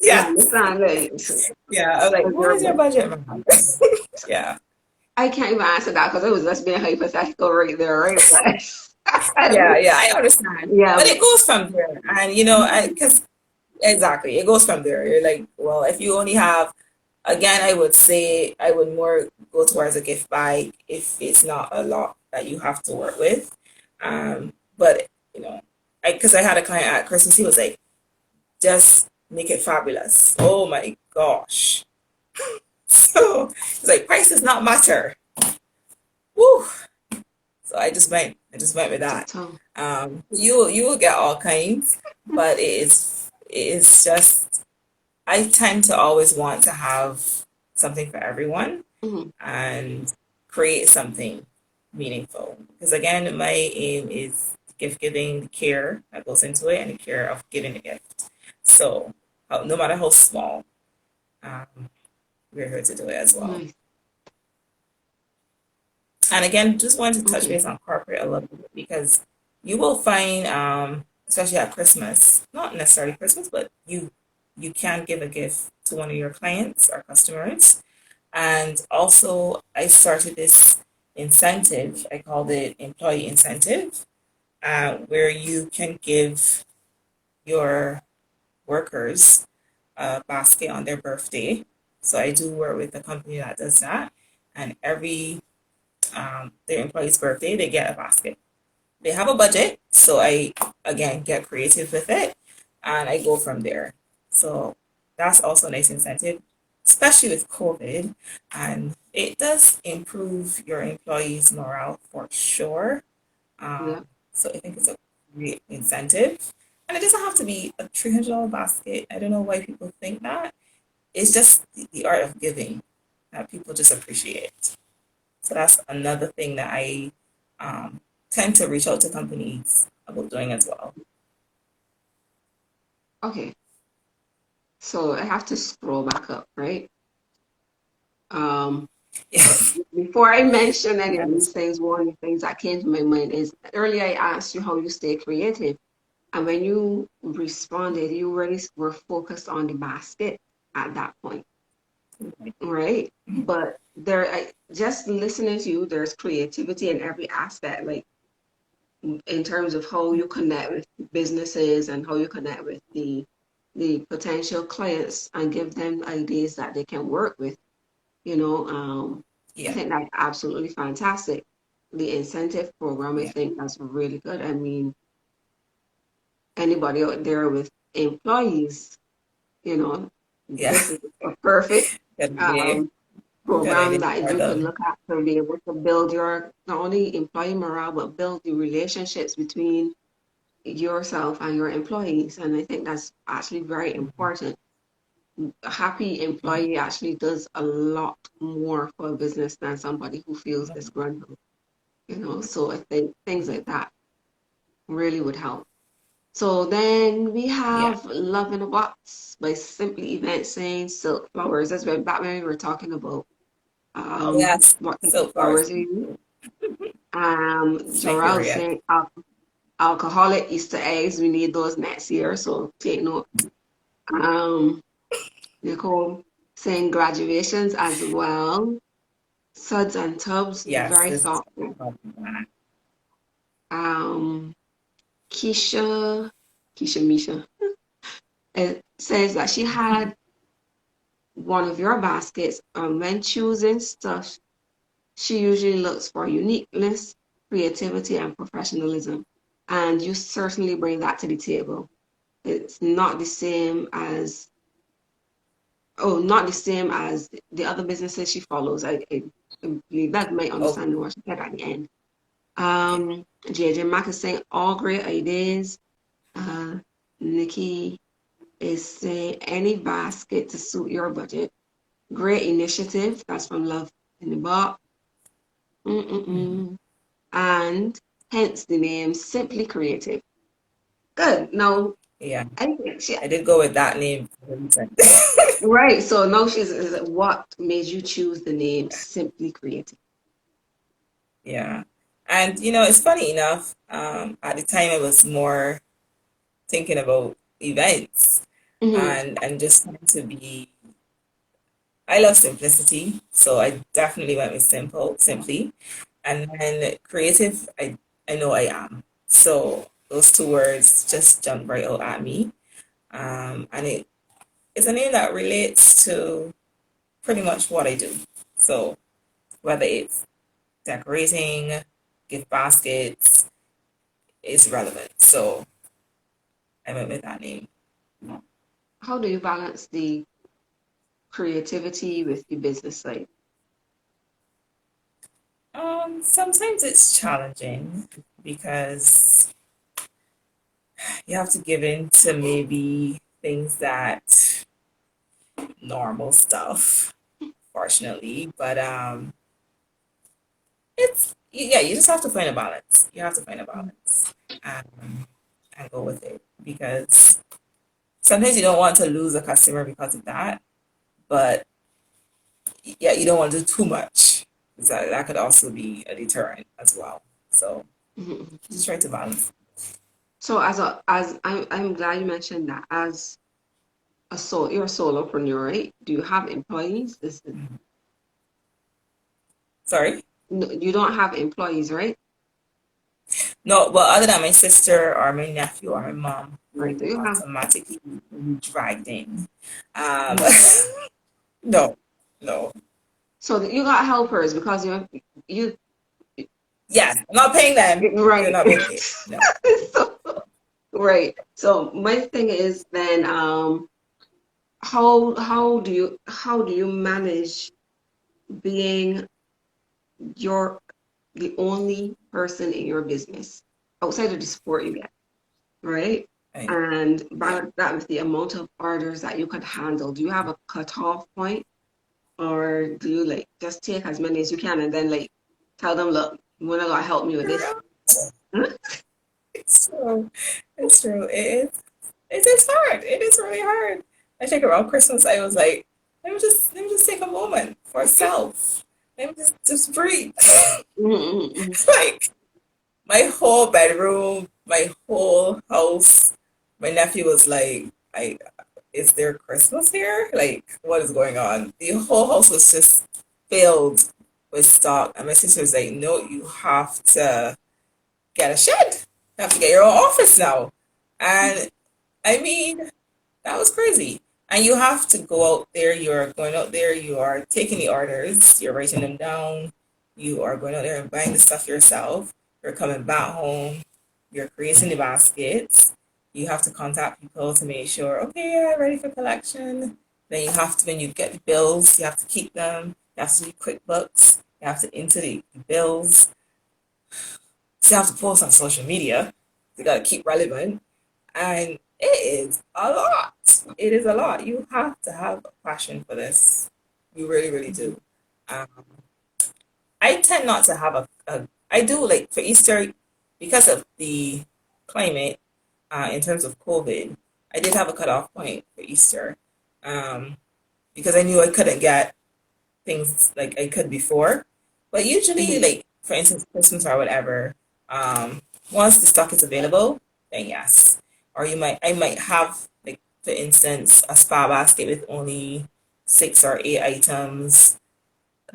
You Yes. understand? Like, Yeah. I was like, what is what your is your budget? budget, ma'am? Yeah. I can't even answer that because it was just being hypothetical right there, right? Yeah. But Yeah. I understand. But yeah, it goes from there. And, because exactly, it goes from there. You're like, well, if you only have, again, I would say I would more go towards a gift bag if it's not a lot that you have to work with. But because I had a client at Christmas, he was like, just make it fabulous. Oh my gosh! So it's like price does not matter. Woo! So I just went with that. so You will get all kinds, but it is just I tend to always want to have something for everyone mhm, and create something meaningful. Because again, my aim is gift giving, the care that goes into it, and the care of giving a gift. So, no matter how small, um, we're here to do it as well. nice. And again, just wanted to touch Okay. base on corporate a little bit because you will find, especially at Christmas, not necessarily Christmas, but you can give a gift to one of your clients or customers. And also, I started this incentive. I called it employee incentive, where you can give your workers a basket on their birthday. So I do work with a company that does that, and every their employee's birthday, they get a basket. They have a budget, so I again get creative with it, and I go from there. So that's also a nice incentive, especially with COVID, and it does improve your employees' morale for sure. Yeah. So I think it's a great incentive, and it doesn't have to be a $300 basket. I don't know why people think that. It's just the art of giving that people just appreciate. So that's another thing that I um, tend to reach out to companies about doing as well. Okay. So I have to scroll back up, right? Um, but before I mention any of these Yes. things, one of the things that came to my mind is earlier I asked you how you stay creative. And when you responded, you really were focused on the basket at that point, right? But just listening to you, there's creativity in every aspect, like in terms of how you connect with businesses and how you connect with the potential clients and give them ideas that they can work with. You know, I Yeah, think that's absolutely fantastic. The incentive program, I yeah, think that's really good. I mean, anybody out there with employees, you know, yeah. this is a perfect Good idea. um, Good program idea that for you could them. look at to be able to build your not only employee morale but build the relationships between yourself and your employees. And I think that's actually very important. A happy employee actually does a lot more for a business than somebody who feels disgruntled, you know. So I think things like that really would help. So then we Yeah, have Love in a Box by Simply Event saying Silk Flowers. That's back when we were talking about Yes, What type of so far flowers so you use. good. Thank you, Jarrell Ria. saying alcoholic Easter eggs. We need those next year, so take note. Um, Nicole saying graduations as well. Suds and tubs, Yes, very this is thoughtful. that. Um, Keisha, Keisha Misha, it says that she had one of your baskets, and when choosing stuff, she usually looks for uniqueness, creativity, and professionalism. And you certainly bring that to the table. It's not the same as, oh, not the same as the other businesses she follows. I believe that might Oh, understand what she said at the end. JJ Mack is saying all great ideas. Uh, Nikki is saying any basket to suit your budget. Great initiative. That's from Love in the Box. mhm. Mm-mm-mm. And hence the name Simply Creative. Good. Now, Yeah, I think she, I did go with that name for a reason. right. So now she's, what made you choose the name Simply Creative? Yeah. And it's funny enough, at the time I was more thinking about events Hmm. and just trying to be I love simplicity, so I definitely went with simply. And then creative, I know I am. So those two words just jumped right out at me. And it's a name that relates to pretty much what I do. So whether it's decorating, gift baskets, it's relevant. So I went with that name. How do you balance the creativity with the business side? Sometimes it's challenging because you have to give in to maybe things that normal stuff, fortunately. But yeah, you just have to find a balance. You have to find a balance and go with it because sometimes you don't want to lose a customer because of that, but yeah, you don't want to do too much. That could also be a deterrent as well. So Mhm. just try to balance. So I'm glad you mentioned that as you're a solopreneur, right? Do you have employees? Sorry. No, you don't have employees, right? No, well, other than my sister or my nephew or my mom, Right. who So you have automatically dragged in. Um, Mhm. no, no. So you got helpers because you Yes, I'm not paying them. They're right. not being paid. No. So right. So my thing is then how do you manage being your the only person in your business outside of the support you get, right? Right. And Yeah. balance that with the amount of orders that you could handle. Do you have a cutoff point, or do you like just take as many as you can and then like tell them, look, you wanna go help me with this? Huh? It's true. It's true. It is hard. It is really hard. I think around Christmas I was like, let me just take a moment for self. Let me just breathe. Mm-mm-mm. Like my whole bedroom, my whole house. My nephew was like, I is there Christmas here? Like, what is going on? The whole house was just filled with stock. And my sister was like, no, you have to get a shed. You have to get your own office now. And I mean, that was crazy. And you have to go out there, you're going out there, you are taking the orders, you're writing them down, you are going out there and buying the stuff yourself, you're coming back home, you're creating the baskets, you have to contact people to make sure, okay, yeah, ready for collection. Then you have to, when you get the bills, you have to keep them, you have to do QuickBooks, you have to enter the bills, you have to post on social media, you got to keep relevant. And it is a lot. It is a lot. You have to have a passion for this. You really, really do. Um, I tend not to have I do like for Easter, because of the climate, in terms of COVID, I did have a cutoff point for Easter, um, because I knew I couldn't get things like I could before. But usually, Mhm. like for instance, Christmas or whatever, once the stock is available, then yes. Or I might have like for instance a spa basket with only 6 or 8 items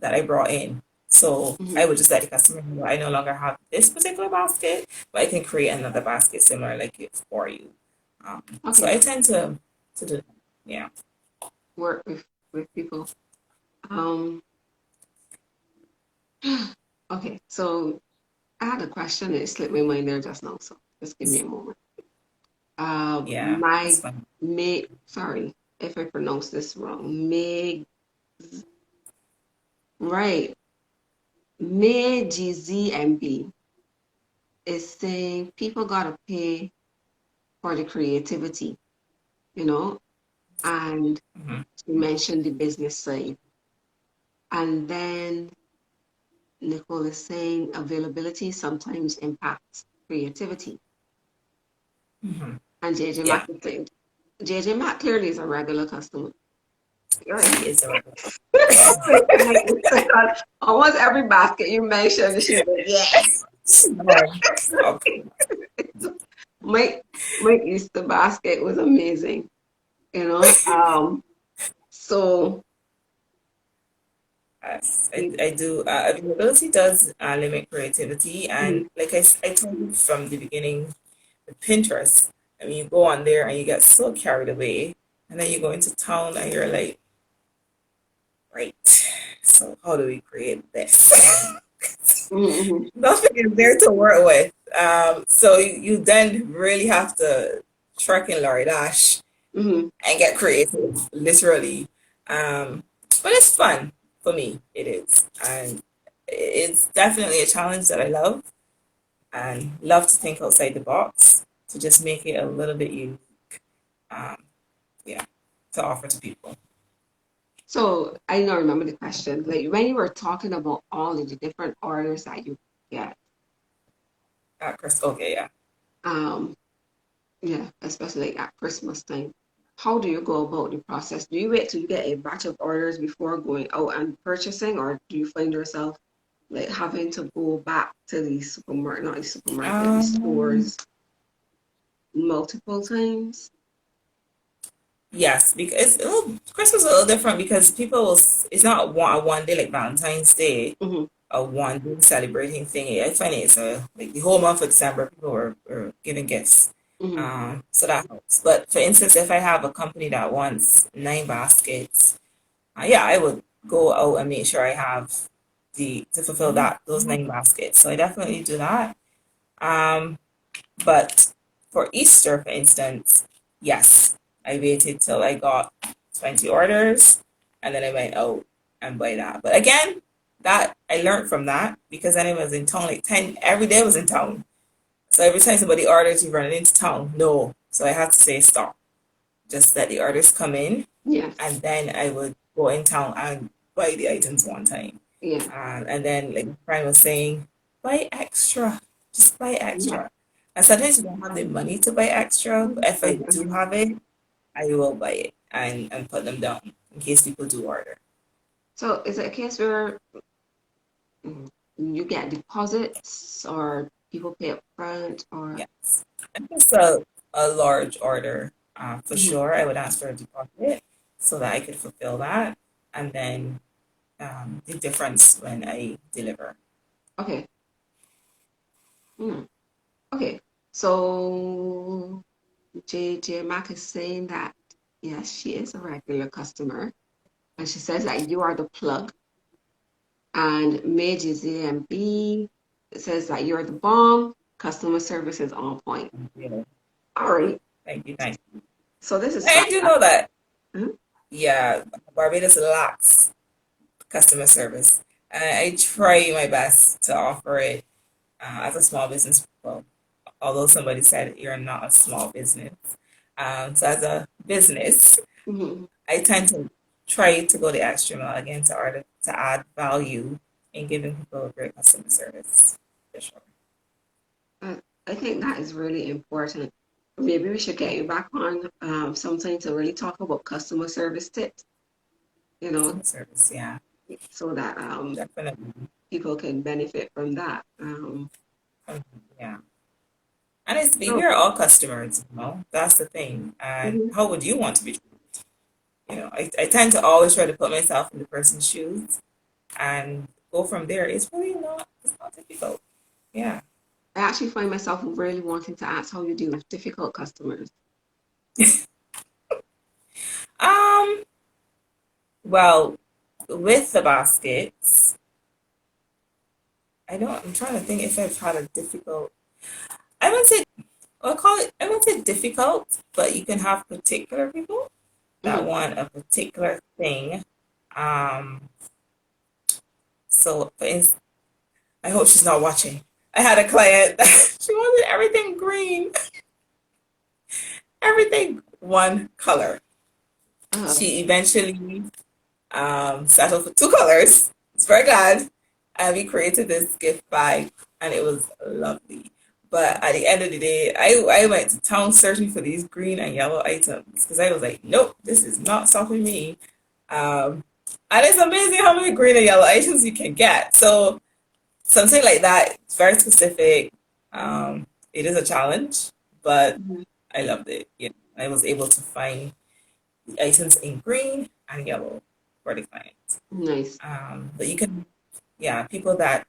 that I brought in. So I Mhm. would just let the customer know I no longer have this particular basket, but I can create another basket similar like it for you. So Okay. I tend to do, yeah, Work with people. Um, okay, so I had a question and it slipped my mind there just now, so just give me a moment. yeah, it's My fun. Meg, sorry if I pronounce this wrong. Meg, right. Meg GZMB is saying people gotta pay for the creativity, you know, and Hmm. she mentioned the business side. And then Nicole is saying availability sometimes impacts creativity. Hmm. And JJ Yeah, Mack is saying, JJ Mack clearly is a regular customer. Right. he is a regular. Almost every basket you mentioned, she's like, yes. Stop. My my Easter basket was amazing, you know. So Yes, I do. Availability does limit creativity, and mhm, like I told you from the beginning, with Pinterest. I mean, you go on there and you get so carried away, and then you go into town and you're like, right, so how do we create this? mhm, Nothing is there to work with. So you then really have to trek in Dash mhm. and get creative, literally. Um, but it's fun for me. It is, and it's definitely a challenge that I love and love to think outside the box to just make it a little bit unique. Um, yeah, to offer to people. So I don't remember the question. Like when you were talking about all of the different orders that you get, Chris, okay, yeah. um, yeah, especially like at Christmas time. How do you go about the process? Do you wait till you get a batch of orders before going out and purchasing, or do you find yourself like having to go back to the supermarket, not the supermarket, the Um, stores multiple times? yes, because Christmas is a little different because people will, it's not a one day like Valentine's Day, Hmm. a one day celebrating thing. I find it's like the whole month of December people were giving gifts. Hmm. So that helps. But for instance, if I have a company that wants 9 baskets, yeah, I would go out and make sure I have the to fulfill that those 9 baskets. So I definitely do that. Um, but for Easter, for instance, yes, I waited till I got 20 orders and then I went out and buy that. But again, that I learned from that because then I was in town like 10 every day I was in town. So every time somebody orders, you running into town. No. So I had to say stop. Just let the orders come in Yes. and then I would go in town and buy the items one time. Yeah. And then, like Brian was saying, buy extra, just buy Yeah. extra. And sometimes you don't have the money to buy extra, but if I do Mhm. have it, I will buy it and put them down in case people do order. So is it a case where you get deposits or people pay up front or Yes. And just a large order, for mhm. sure, I would ask for a deposit so that I could fulfill that. And then the difference when I deliver. Okay. Hmm. Okay. So JJ Mack is saying that yes, she is a regular customer. And she says that you are the plug. And Meiji ZMB says that you're the bomb. Customer service is on point. Yeah. All right. Thank you, thank you. So this is I do fantastic. know that, Mhm. yeah, Barbados lacks customer service. And I try my best to offer it as a small business. Well, although somebody said you're not a small business. So as a business, Mhm. I tend to try to go the extra mile again to add value in giving people a great customer service. For sure. I think that is really important. Maybe we should get you back on sometime to really talk about customer service tips. You know, Customer service, yeah. so that Definitely. people can benefit from that. Yeah. And it's we So are all customers, you know. That's the thing. And mhm. how would you want to be treated? You know, I tend to always try to put myself in the person's shoes and go from there. It's not difficult. Yeah. I actually find myself really wanting to ask how you deal with difficult customers. Um, well, with the baskets, I'm trying to think if I've had a difficult, I wouldn't say, I wouldn't say difficult, but you can have particular people that Mhm. want a particular thing. Um, so for instance, I hope she's not watching. I had a client that she wanted everything green, everything one color. Uh, She eventually settled for two colors. It's very glad. And we created this gift bag and it was lovely. But at the end of the day, I went to town searching for these green and yellow items because I was like, nope, this is not stopping me. Um, and it's amazing how many green and yellow items you can get. So something like that, it's very specific. It is a challenge, but mhm. I loved it. Yeah, I was able to find the items in green and yellow for the client. Nice. But you can, yeah, people that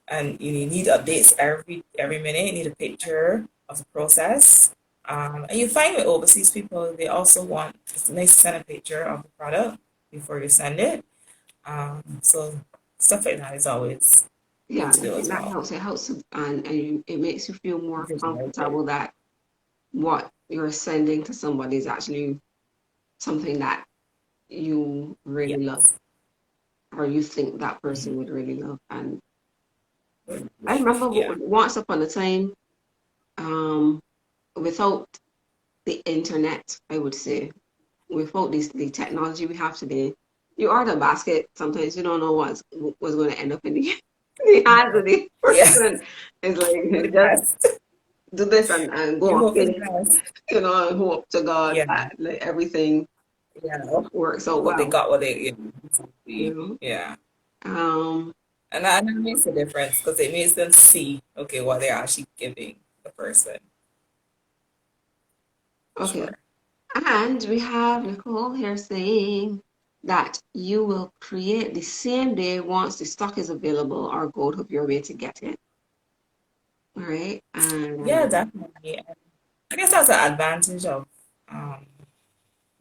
and you need updates every minute. You need a picture of the process. And you find with overseas people, they also want it's nice to send a picture of the product before you send it. So stuff like that is always good Yeah, to I do think as that well. helps. It helps, it makes you feel more Visualize it. comfortable that what you're sending to somebody is actually something that you really love, Yes. or you think that Mhm. person would really love. And I remember Yeah. once upon a time, um, without the internet, I would say, without the technology we have today, you order a basket, sometimes you don't know what's going to end up in the, the hands of the Yeah. person. It's For the like, just best. do this and go You on hope for the faith, best. and hope to God Yeah. that like, everything Yeah. works out Hope they well. got what they, You exactly. know? Yeah. Um, And that makes a difference because it makes them see, okay, what they're actually giving the person, for okay. sure. And we have Nicole here saying that you will create the same day once the stock is available or go out of your way to get it. All right. Yeah, And definitely. And I guess that's an advantage of um,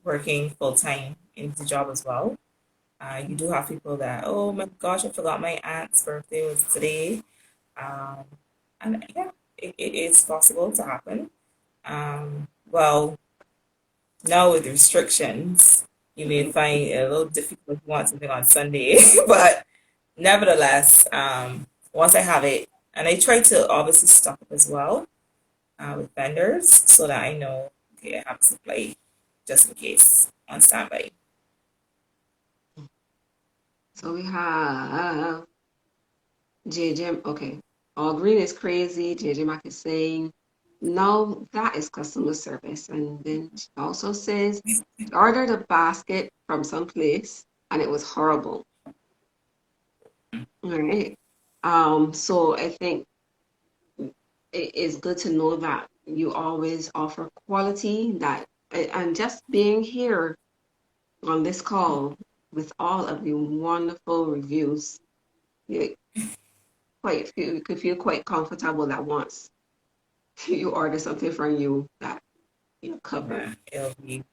working full time in the job as well. You do have people that, oh my gosh, I forgot my aunt's birthday was today. Um, and yeah, it's possible to happen. Well, now with restrictions, you may find it a little difficult to want something on Sunday, but nevertheless, once I have it, and I try to obviously stock up as well with vendors so that I know, okay, I have supply just in case on standby. so we have JJ. Okay. All green is crazy. JJ Mack is saying, no, that is customer service. And then she also says, she ordered a basket from some place and it was horrible. All right. So I think it is good to know that you always offer quality that and just being here on this call with all of the wonderful reviews, you you could feel quite comfortable that once you order something from you that you're covered. Yeah, it'll be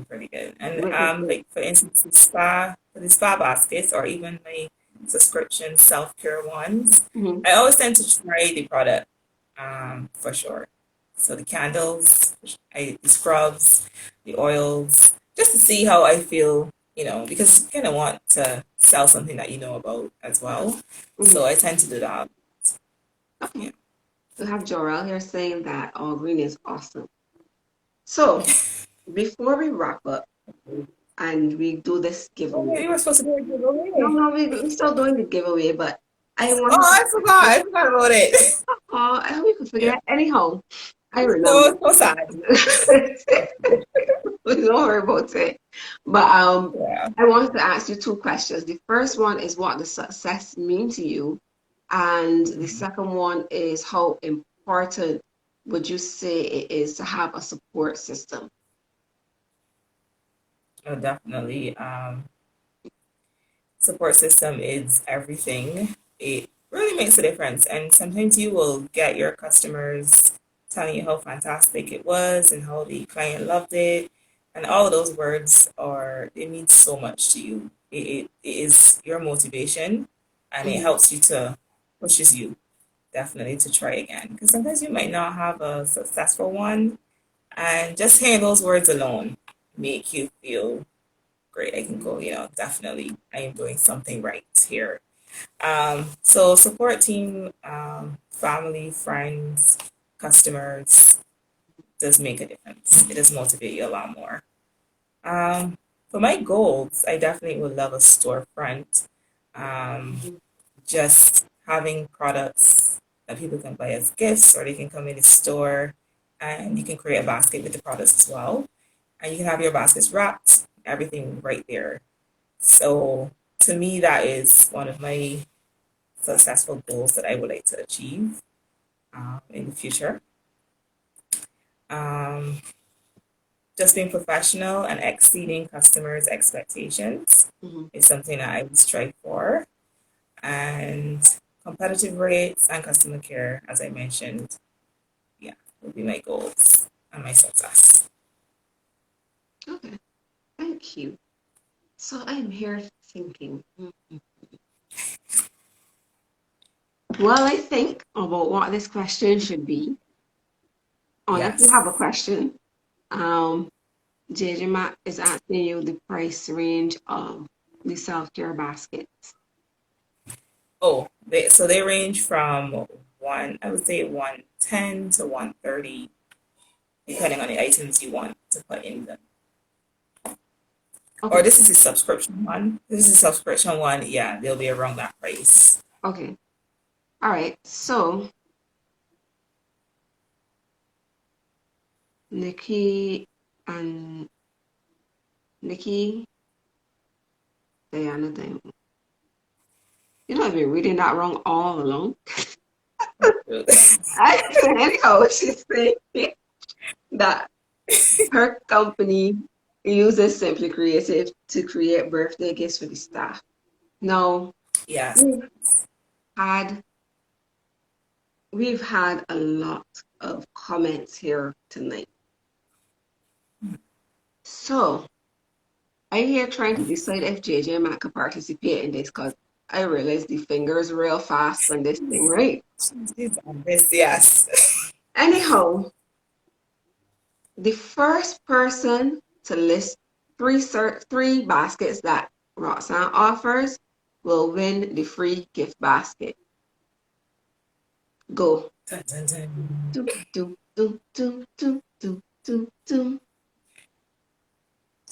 pretty good. And Which is good. like for instance, the spa baskets or even my subscription self-care ones, Mhm. I always tend to try the product for sure. So the candles, the scrubs, the oils, just to see how I feel, because you kind of want to sell something that you know about as well. Mhm. So I tend to do that. Okay. Yeah. We have Jorel here saying that all green is awesome. So before we wrap up and we do this Oh, giveaway, you were supposed to do a no, giveaway. no, we're still doing the giveaway, but I Oh, wanted I forgot. to, I forgot about it. oh, I hope you could Yeah. forget. Anyhow, I I'm remember. so sad. Don't worry about it. But Yeah. I wanted to ask you two questions. The first one is what does success mean to you? And the Mhm. second one is how important would you say it is to have a support system? Oh, definitely. Support system is everything. It really makes a difference. And sometimes you will get your customers telling you how fantastic it was and how the client loved it. And all of those words are, they mean so much to you. It is your motivation and it Mhm. helps you to, pushes you definitely to try again. Because sometimes you might not have a successful one. And just hearing those words alone make you feel great. I can go, definitely I am doing something right here. So support team, family, friends, customers does make a difference. It does motivate you a lot more. Um, for my goals, I definitely would love a storefront. Um, just having products that people can buy as gifts, or they can come in the store and you can create a basket with the products as well. And you can have your baskets wrapped, everything right there. So to me, that is one of my successful goals that I would like to achieve in the future. Um, just being professional and exceeding customers' expectations Mhm. is something that I would strive for. And competitive rates and customer care, as I mentioned, yeah, would be my goals and my success. Okay, thank you. So I'm here thinking, well, I think about what this question should be. Unless you have a Yes. question, um, JJ Mac is asking you the price range of the self-care baskets. Oh, so they range from I would say 110 to 130, depending on the items you want to put in them. Or Okay, this is a subscription one. This is a subscription one. Yeah, they'll be around that price. okay. All right. So Nikki and Nikki, Diana, Diana. You know, I've been reading that wrong all along. Anyhow, she's saying that her company uses Simply Creative to create birthday gifts for the staff. Now, Yes. we've had we've had a lot of comments here tonight. So I'm here trying to decide if JJ Mac could participate in this because I realized the fingers real fast on this thing, right? She's on this, yes. Anyhow, the first person to list three baskets that Roxanne offers will win the free gift basket. Go. Dun, dun, dun. Do, do, do, do, do, do, do, do,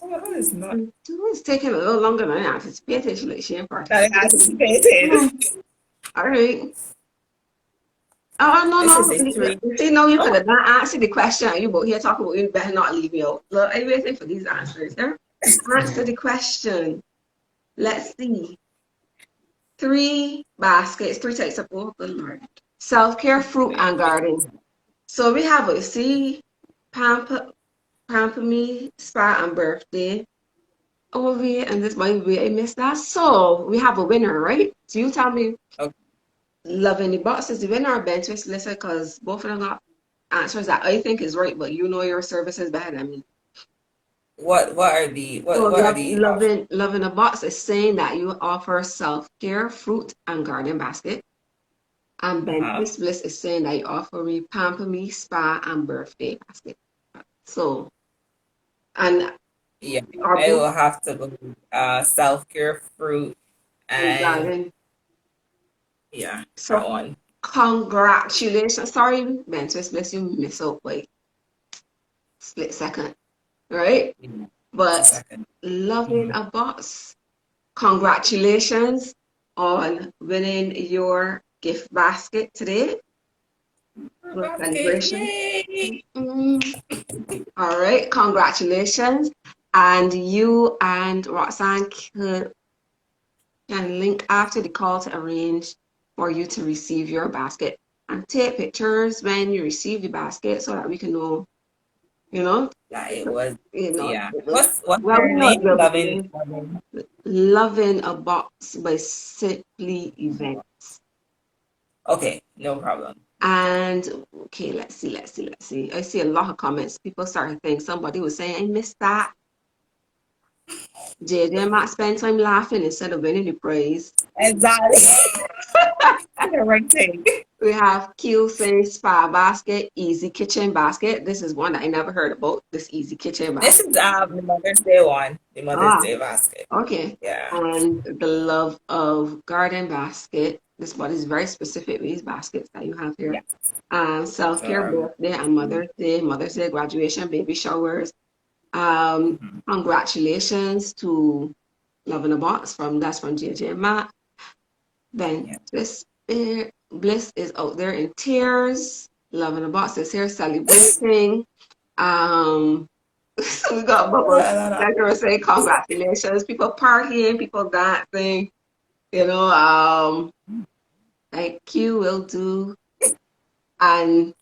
Oh, that is not do. It's taking a little longer than I anticipated. She ain't that I participating. anticipated. All right. Oh, no, This is no. a three. You see, no, you could Oh, have not answered the question. And you both here talking about you better not leave me out. Look, I'm waiting for these answers. Yeah? Answer the question. Let's see. Three baskets, three types of, oh, good Lord. Self-care, fruit, wait, and wait. garden. So we have a see, pamper, pamper me, spa, and birthday. Oh, wait, and this might be, I missed that. So we have a winner, right? So you tell me, Okay. loving the box is the winner or Ben Twist Listen, because both of them got answers that I think is right, but you know your service is better than me. What are the So what are the options? loving a box is saying that you offer self-care, fruit, and garden basket. And Ben Uh-huh. Twist Bliss is saying that you offer me pamper me, spa, and birthday basket. So and Yeah, our I book will have to go self-care, fruit, and and garden. yeah, that So one. congratulations. Sorry, Ben Twist Bliss, you miss out by split second, right? Yeah, just a But second. loving Mhm. a boss. Congratulations on winning your gift basket today. Little Basket, celebration. yay! Mm. All right, congratulations. And you and Roxanne can link after the call to arrange for you to receive your basket and take pictures when you receive the basket so that we can know, you know, Yeah, it was. you know, Yeah. it was, What's well, we your know it name? will Loving, be loving. Loving a Box by Simply Events. Okay, no problem. And okay, let's see. I see a lot of comments. People starting to think somebody was saying, I missed that. JJ might spend time laughing instead of winning the praise. Exactly. The right thing. We have Q saying spa basket, easy kitchen basket. This is one that I never heard about, this easy kitchen This basket. is the Mother's Day one, the Mother's Ah, Day basket. okay. Yeah. And the love of garden basket. This one is very specific with these baskets that you have here. Yeah. So, Self-care birthday and Mother's Day, graduation, baby showers. mhm. Congratulations to Love in a Box that's from JJ and Matt. Then Yeah. Bliss is out there in tears. Love in a Box is here celebrating. Um, so we got Bubbles that girl say congratulations. People partying, people dancing, you know, like Q will do. And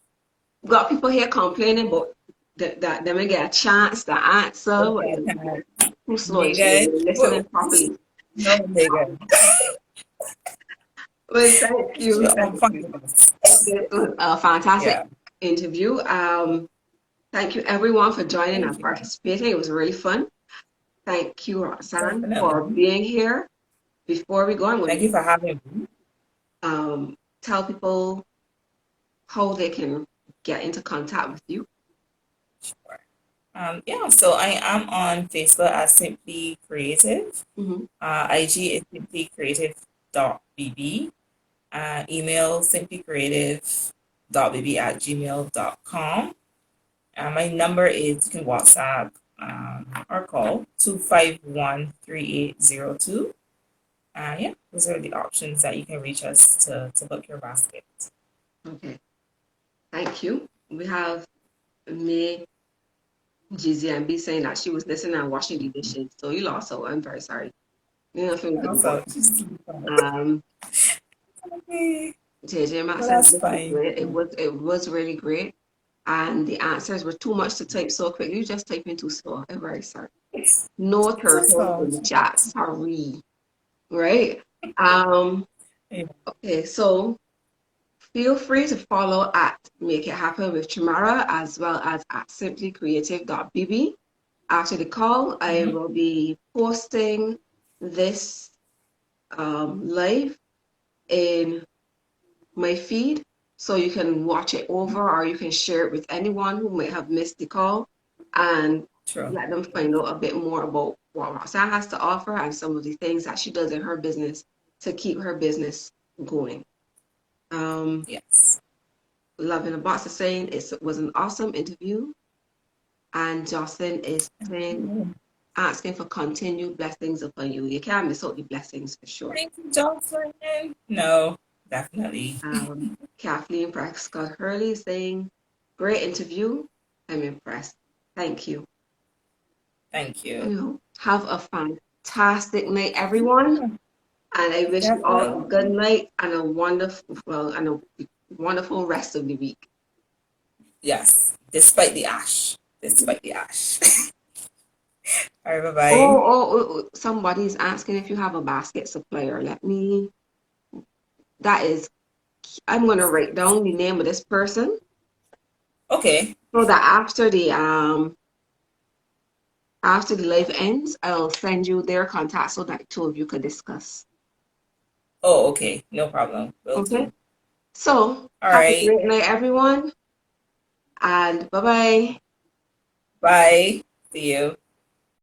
got people here complaining, but that they may get a chance to answer. Okay, Well, time. who's slow and Megan. listening properly. No, Megan. Well, thank you. She's on fun with us. It was a fantastic Yeah. interview. Thank you everyone for joining Thank and you. participating. It was really fun. Thank you, Roxanne, for Definitely. being here. Before we go, I'm going Thank to you for having me. tell people how they can get into contact with you. Sure. Yeah, so I am on Facebook as Simply Creative. Mhm. IG is simplycreative.bb. Email simplycreative.bb@gmail.com. My number is, you can WhatsApp or call 251-3802. Yeah, those are the options that you can reach us to book your basket. Okay. Thank you. We have May GZMB saying that she was listening and washing the dishes. So you lost, so I'm very sorry. You know, feel the board. Also, Um, okay, JJ Matt well, said that's this was fine. great. It was really great. And the answers were too much to type so quickly. You just typing too slow. I'm very sorry. No That's turtles all. in the chat. Sorry. Right? Um, Yeah. okay, so feel free to follow at Make It Happen with Chamara as well as at simplycreative.bb. After the call, I Mhm. will be posting this live in my feed so you can watch it over or you can share it with anyone who might have missed the call and True. let them find out a bit more about what Roxanne has to offer and some of the things that she does in her business to keep her business going. Um, Yes. Love in a Box is saying it was an awesome interview, and Jocelyn is saying asking for continued blessings upon you. You can't miss out the blessings for sure. Thank you, Jocelyn. No, definitely. Kathleen Prescott Hurley saying, great interview. I'm impressed. Thank you. Thank you. You know, have a fantastic night, everyone. And I wish you all a good Definitely. night and a wonderful rest of the week. Yes. Despite the ash. Despite the ash. All right, bye-bye. Somebody's asking if you have a basket supplier. That is, I'm going to write down the name of this person Okay. so that after the live ends, I'll send you their contact so that two of you could discuss. Oh, okay. No problem. Will Okay? do. So, All have a right. great night, everyone, and bye bye. Bye. See you.